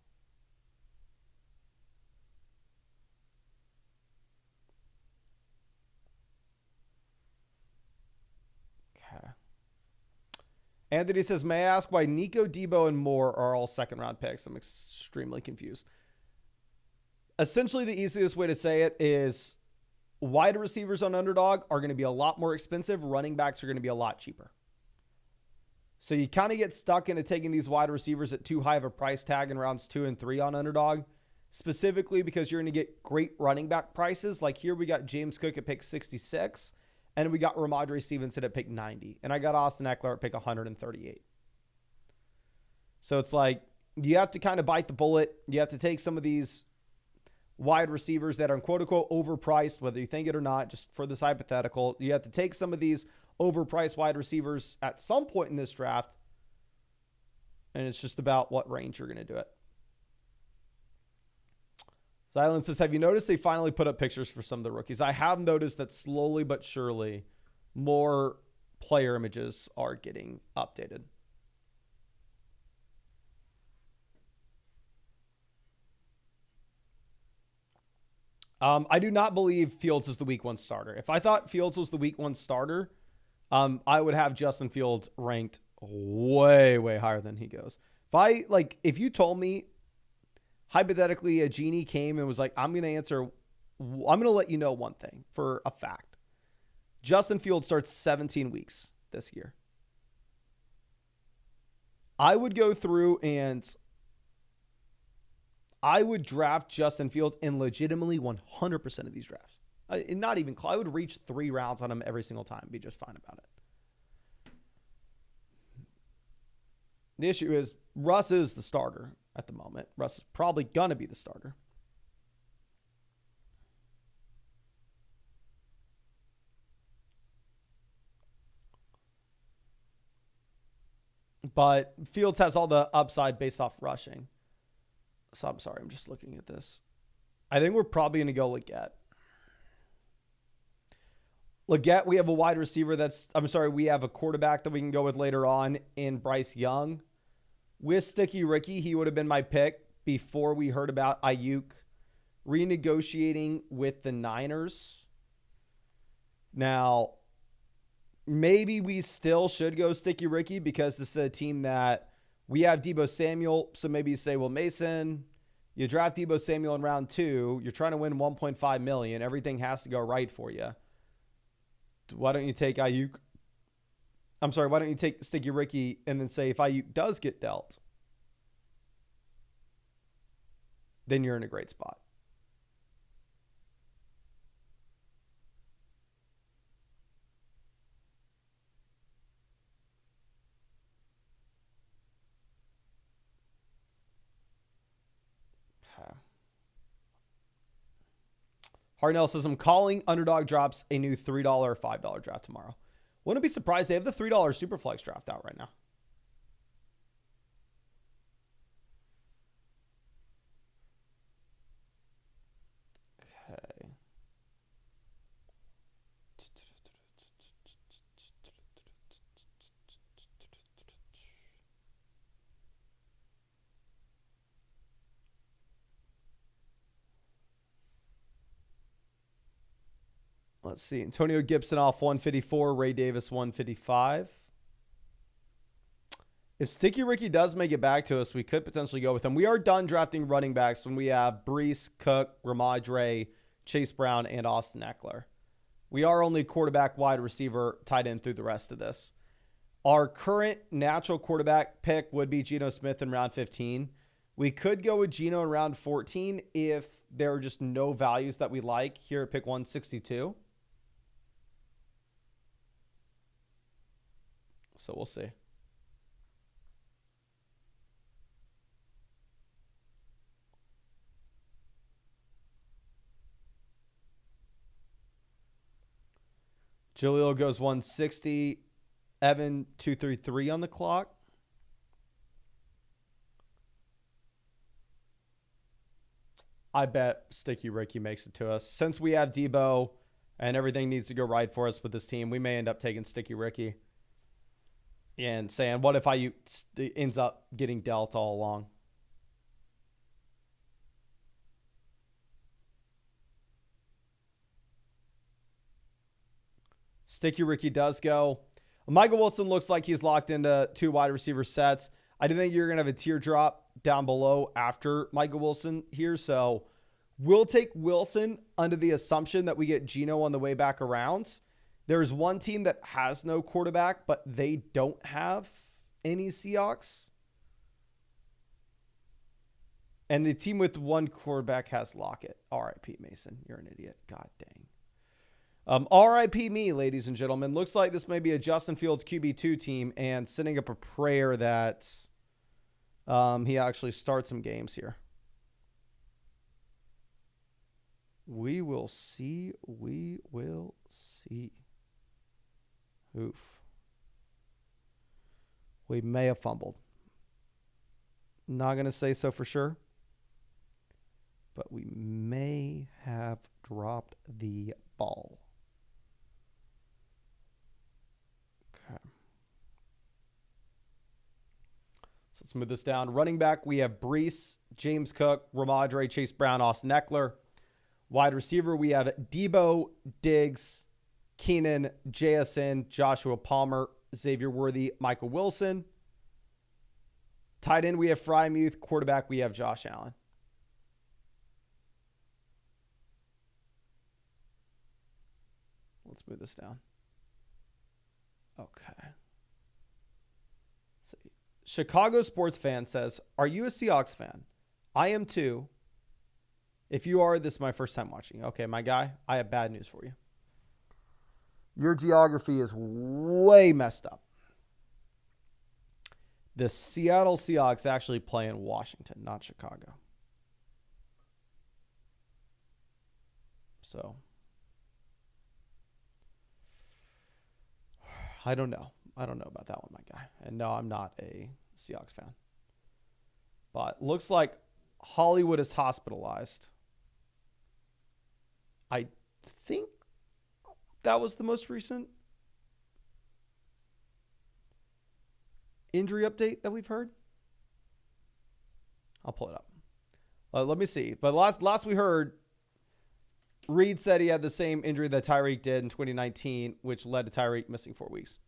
Okay. Anthony says, may I ask why Nico, Debo, and Moore are all second-round picks? I'm extremely confused. Essentially, the easiest way to say it is wide receivers on Underdog are going to be a lot more expensive. Running backs are going to be a lot cheaper. So you kind of get stuck into taking these wide receivers at too high of a price tag in rounds 2 and 3 on Underdog, specifically because you're going to get great running back prices. Like here we got James Cook at pick 66, and we got Ramondre Stevenson at pick 90, and I got Austin Eckler at pick 138. So it's like you have to kind of bite the bullet. You have to take some of these wide receivers that are quote-unquote overpriced, whether you think it or not, just for this hypothetical. You have to take some of these overpriced wide receivers at some point in this draft, and it's just about what range you're going to do it. Silence says, have you noticed they finally put up pictures for some of the rookies? I have noticed that slowly but surely more player images are getting updated. I do not believe Fields is the week 1 starter. If I thought Fields was the week 1 starter, I would have Justin Fields ranked way, way higher than he goes. If you told me, hypothetically, a genie came and was like, I'm going to let you know one thing for a fact. Justin Fields starts 17 weeks this year. I would go through and I would draft Justin Fields in legitimately 100% of these drafts. Not even close. I would reach 3 rounds on him every single time and be just fine about it. The issue is Russ is the starter at the moment. Russ is probably going to be the starter. But Fields has all the upside based off rushing. So I'm sorry, I'm just looking at this. I think we're probably going to go Leggett. Leggett, we have a wide receiver we have a quarterback that we can go with later on in Bryce Young. With Sticky Ricky, he would have been my pick before we heard about Ayuk renegotiating with the Niners. Now, maybe we still should go Sticky Ricky because this is a team that we have Deebo Samuel. So maybe you say, well, Mason, you draft Deebo Samuel in round 2. You're trying to win $1.5 million. Everything has to go right for you. Why don't you take Ayuk? I'm sorry, why don't you take Sticky Ricky and then say if Ayuk does get dealt, then you're in a great spot. Harnell says, I'm calling Underdog drops a new $3 or $5 draft tomorrow. Wouldn't be surprised. They have the $3 Superflex draft out right now. Okay. Let's see. Antonio Gibson off 154. Ray Davis 155. If Sticky Ricky does make it back to us, we could potentially go with him. We are done drafting running backs when we have Brees, Cook, Ramadre, Chase Brown, and Austin Eckler. We are only quarterback, wide receiver, tight end through the rest of this. Our current natural quarterback pick would be Geno Smith in round 15. We could go with Geno in round 14 if there are just no values that we like here at pick 162. So we'll see. Jaleel goes 160. Evan 233 on the clock. I bet Sticky Ricky makes it to us. Since we have Deebo and everything needs to go right for us with this team, we may end up taking Sticky Ricky and saying, what if I ends up getting dealt all along? Sticky Ricky does go. Michael Wilson looks like he's locked into 2 wide receiver sets. I do think you're going to have a teardrop down below after Michael Wilson here. So we'll take Wilson under the assumption that we get Geno on the way back around. There's one team that has no quarterback, but they don't have any Seahawks. And the team with one quarterback has Lockett. R.I.P. Mason. You're an idiot. God dang. R.I.P. me, ladies and gentlemen. Looks like this may be a Justin Fields QB2 team and setting up a prayer that he actually starts some games here. We will see. We will see. Oof. We may have fumbled. Not going to say so for sure. But we may have dropped the ball. Okay. So let's move this down. Running back, we have Brees, James Cook, Ramadre, Chase Brown, Austin Eckler. Wide receiver, we have Deebo, Diggs, Keenan, JSN, Joshua Palmer, Xavier Worthy, Michael Wilson. Tight end, we have Freiermuth. Quarterback, we have Josh Allen. Let's move this down. Okay. Let's see. Chicago sports fan says, are you a Seahawks fan? I am too. If you are, this is my first time watching. Okay, my guy, I have bad news for you. Your geography is way messed up. The Seattle Seahawks actually play in Washington, not Chicago. So I don't know. I don't know about that one, my guy. And no, I'm not a Seahawks fan. But looks like Hollywood is hospitalized. I think that was the most recent injury update that we've heard. I'll pull it up. Let me see. But last we heard, Reed said he had the same injury that Tyreek did in 2019, which led to Tyreek missing 4 weeks.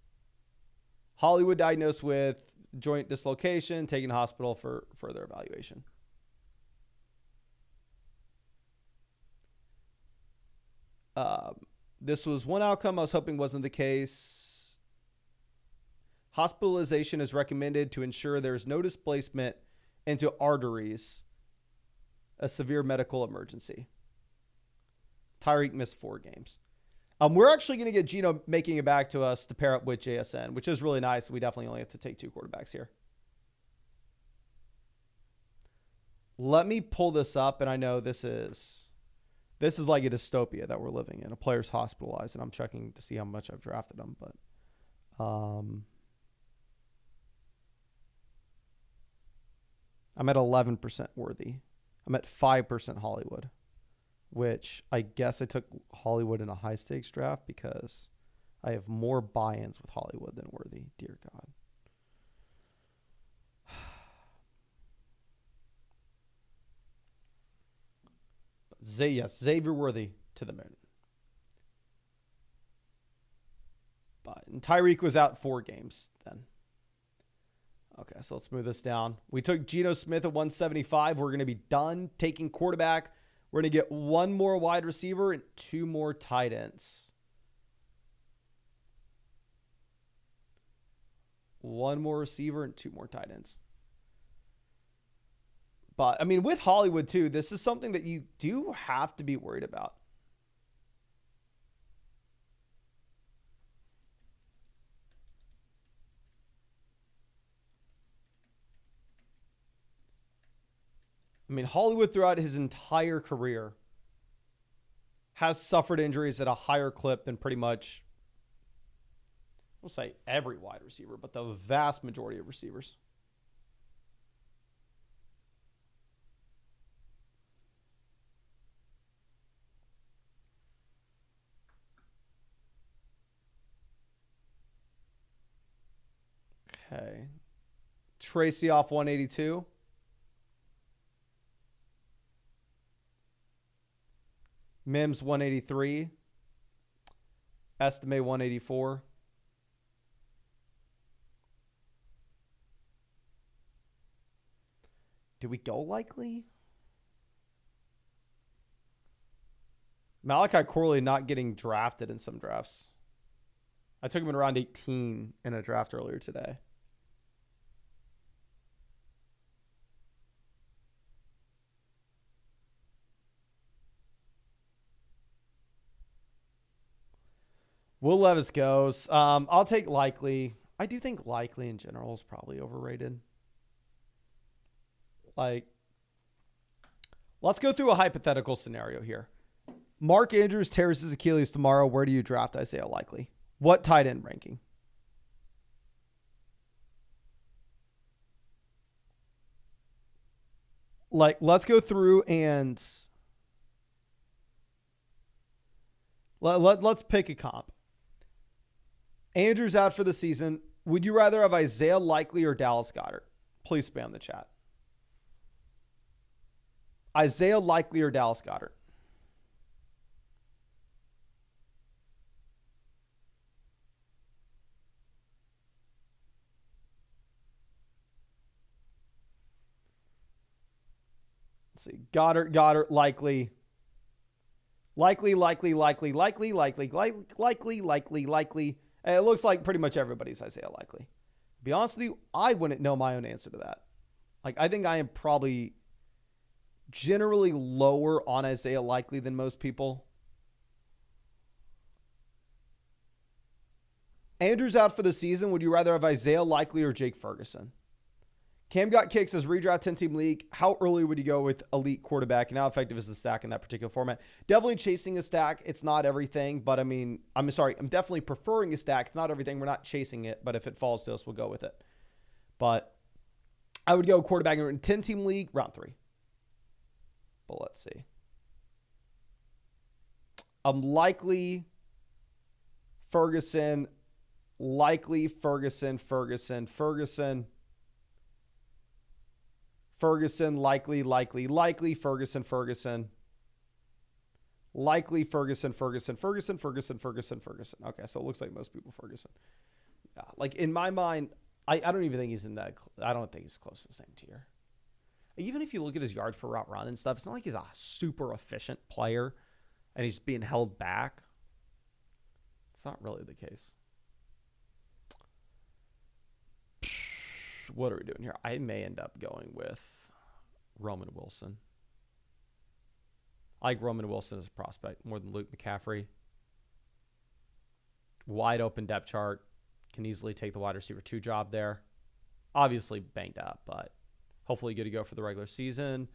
Hollywood diagnosed with joint dislocation, taken to hospital for further evaluation. This was one outcome I was hoping wasn't the case. Hospitalization is recommended to ensure there's no displacement into arteries, a severe medical emergency. Tyreek missed 4 games. We're actually going to get Gino making it back to us to pair up with JSN, which is really nice. We definitely only have to take 2 quarterbacks here. Let me pull this up, and I know this is like a dystopia that we're living in. A player's hospitalized, and I'm checking to see how much I've drafted him, but I'm at 11% worthy. I'm at 5% Hollywood, which I guess I took Hollywood in a high stakes draft because I have more buy-ins with Hollywood than worthy. Dear God. Yes, Xavier Worthy to the moon. And Tyreek was out 4 games then. Okay, so let's move this down. We took Geno Smith at 175. We're going to be done taking quarterback. We're going to get 1 more wide receiver and 2 more tight ends. 1 more receiver and 2 more tight ends. But, I mean, with Hollywood, too, this is something that you do have to be worried about. I mean, Hollywood throughout his entire career has suffered injuries at a higher clip than pretty much, we'll say every wide receiver, but the vast majority of receivers. Okay. Tracy off 182. Mims 183. Estimate 184. Do we go likely? Malachi Corley not getting drafted in some drafts. I took him in around 18 in a draft earlier today. Will Levis goes. I'll take likely. I do think likely in general is probably overrated. Like, let's go through a hypothetical scenario here. Mark Andrews tears his Achilles tomorrow. Where do you draft Isaiah Likely? What tight end ranking? Like, let's go through and let's pick a comp. Andrews out for the season. Would you rather have Isaiah Likely or Dallas Goedert? Please spam the chat. Isaiah Likely or Dallas Goedert? Let's see. Goddard, Likely. Likely. It looks like pretty much everybody's Isaiah Likely. To be honest with you, I wouldn't know my own answer to that. Like, I think I am probably generally lower on Isaiah Likely than most people. Andrews out for the season. Would you rather have Isaiah Likely or Jake Ferguson? Cam got kicks as redraft 10-team league. How early would you go with elite quarterback? And how effective is the stack in that particular format? Definitely chasing a stack. It's not everything, but I mean, I'm definitely preferring a stack. It's not everything. We're not chasing it, but if it falls to us, we'll go with it. But I would go quarterback in 10-team league, round 3. But let's see. Likely Ferguson, likely Ferguson, likely Ferguson, likely Ferguson. Okay, so it looks like most people Ferguson. Yeah, like in my mind, I don't even think he's in that. I don't think he's close to the same tier. Even if you look at his yards per route run and stuff, it's not like he's a super efficient player and he's being held back. It's not really the case. What are we doing here? I may end up going with Roman Wilson. I like Roman Wilson as a prospect more than Luke McCaffrey. Wide open depth chart. Can easily take the wide receiver 2 job there. Obviously banged up, but hopefully good to go for the regular season.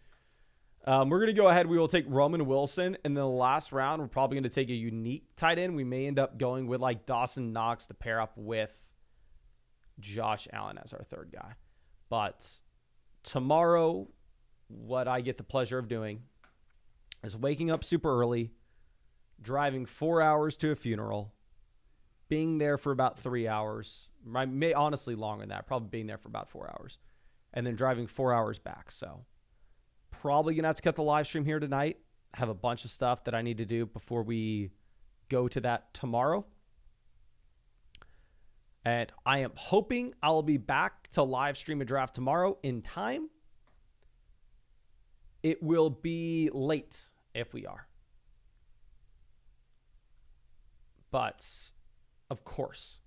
We're going to go ahead. We will take Roman Wilson. And then the last round, we're probably going to take a unique tight end. We may end up going with like Dawson Knox to pair up with Josh Allen as our third guy. But tomorrow, what I get the pleasure of doing is waking up super early, driving 4 hours to a funeral, being there for about 3 hours. Honestly longer than that, probably being there for about 4 hours, and then driving 4 hours back. So probably going to have to cut the live stream here tonight. Have a bunch of stuff that I need to do before we go to that tomorrow. And I am hoping I'll be back to live stream a draft tomorrow in time. It will be late if we are. But, of course,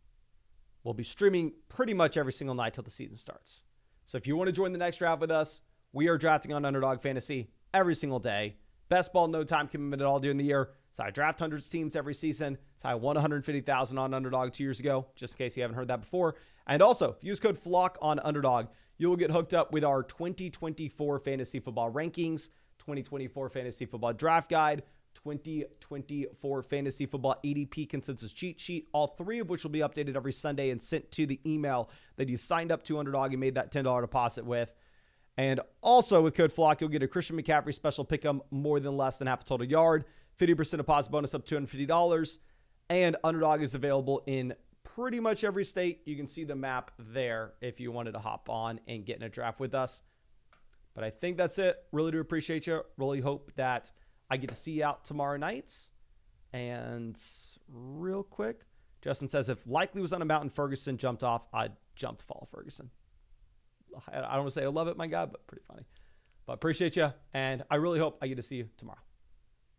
we'll be streaming pretty much every single night till the season starts. So if you want to join the next draft with us, we are drafting on Underdog Fantasy every single day. Best ball, no time commitment at all during the year. So I draft hundreds of teams every season. So I won $150,000 on Underdog 2 years ago, just in case you haven't heard that before. And also, if you use code FLOCK on Underdog, you will get hooked up with our 2024 fantasy football rankings, 2024 fantasy football draft guide, 2024 fantasy football ADP consensus cheat sheet, all 3 of which will be updated every Sunday and sent to the email that you signed up to Underdog and made that $10 deposit with. And also with code FLOCK, you'll get a Christian McCaffrey special pick'em more than less than half a total yard, 50% deposit bonus up to $250. And Underdog is available in pretty much every state. You can see the map there if you wanted to hop on and get in a draft with us. But I think that's it. Really do appreciate you. Really hope that I get to see you out tomorrow night. And real quick, Justin says, if Likely was on a mountain, Ferguson jumped off, I'd jump to follow Ferguson. I don't want to say I love it, my guy, but pretty funny. But appreciate you. And I really hope I get to see you tomorrow.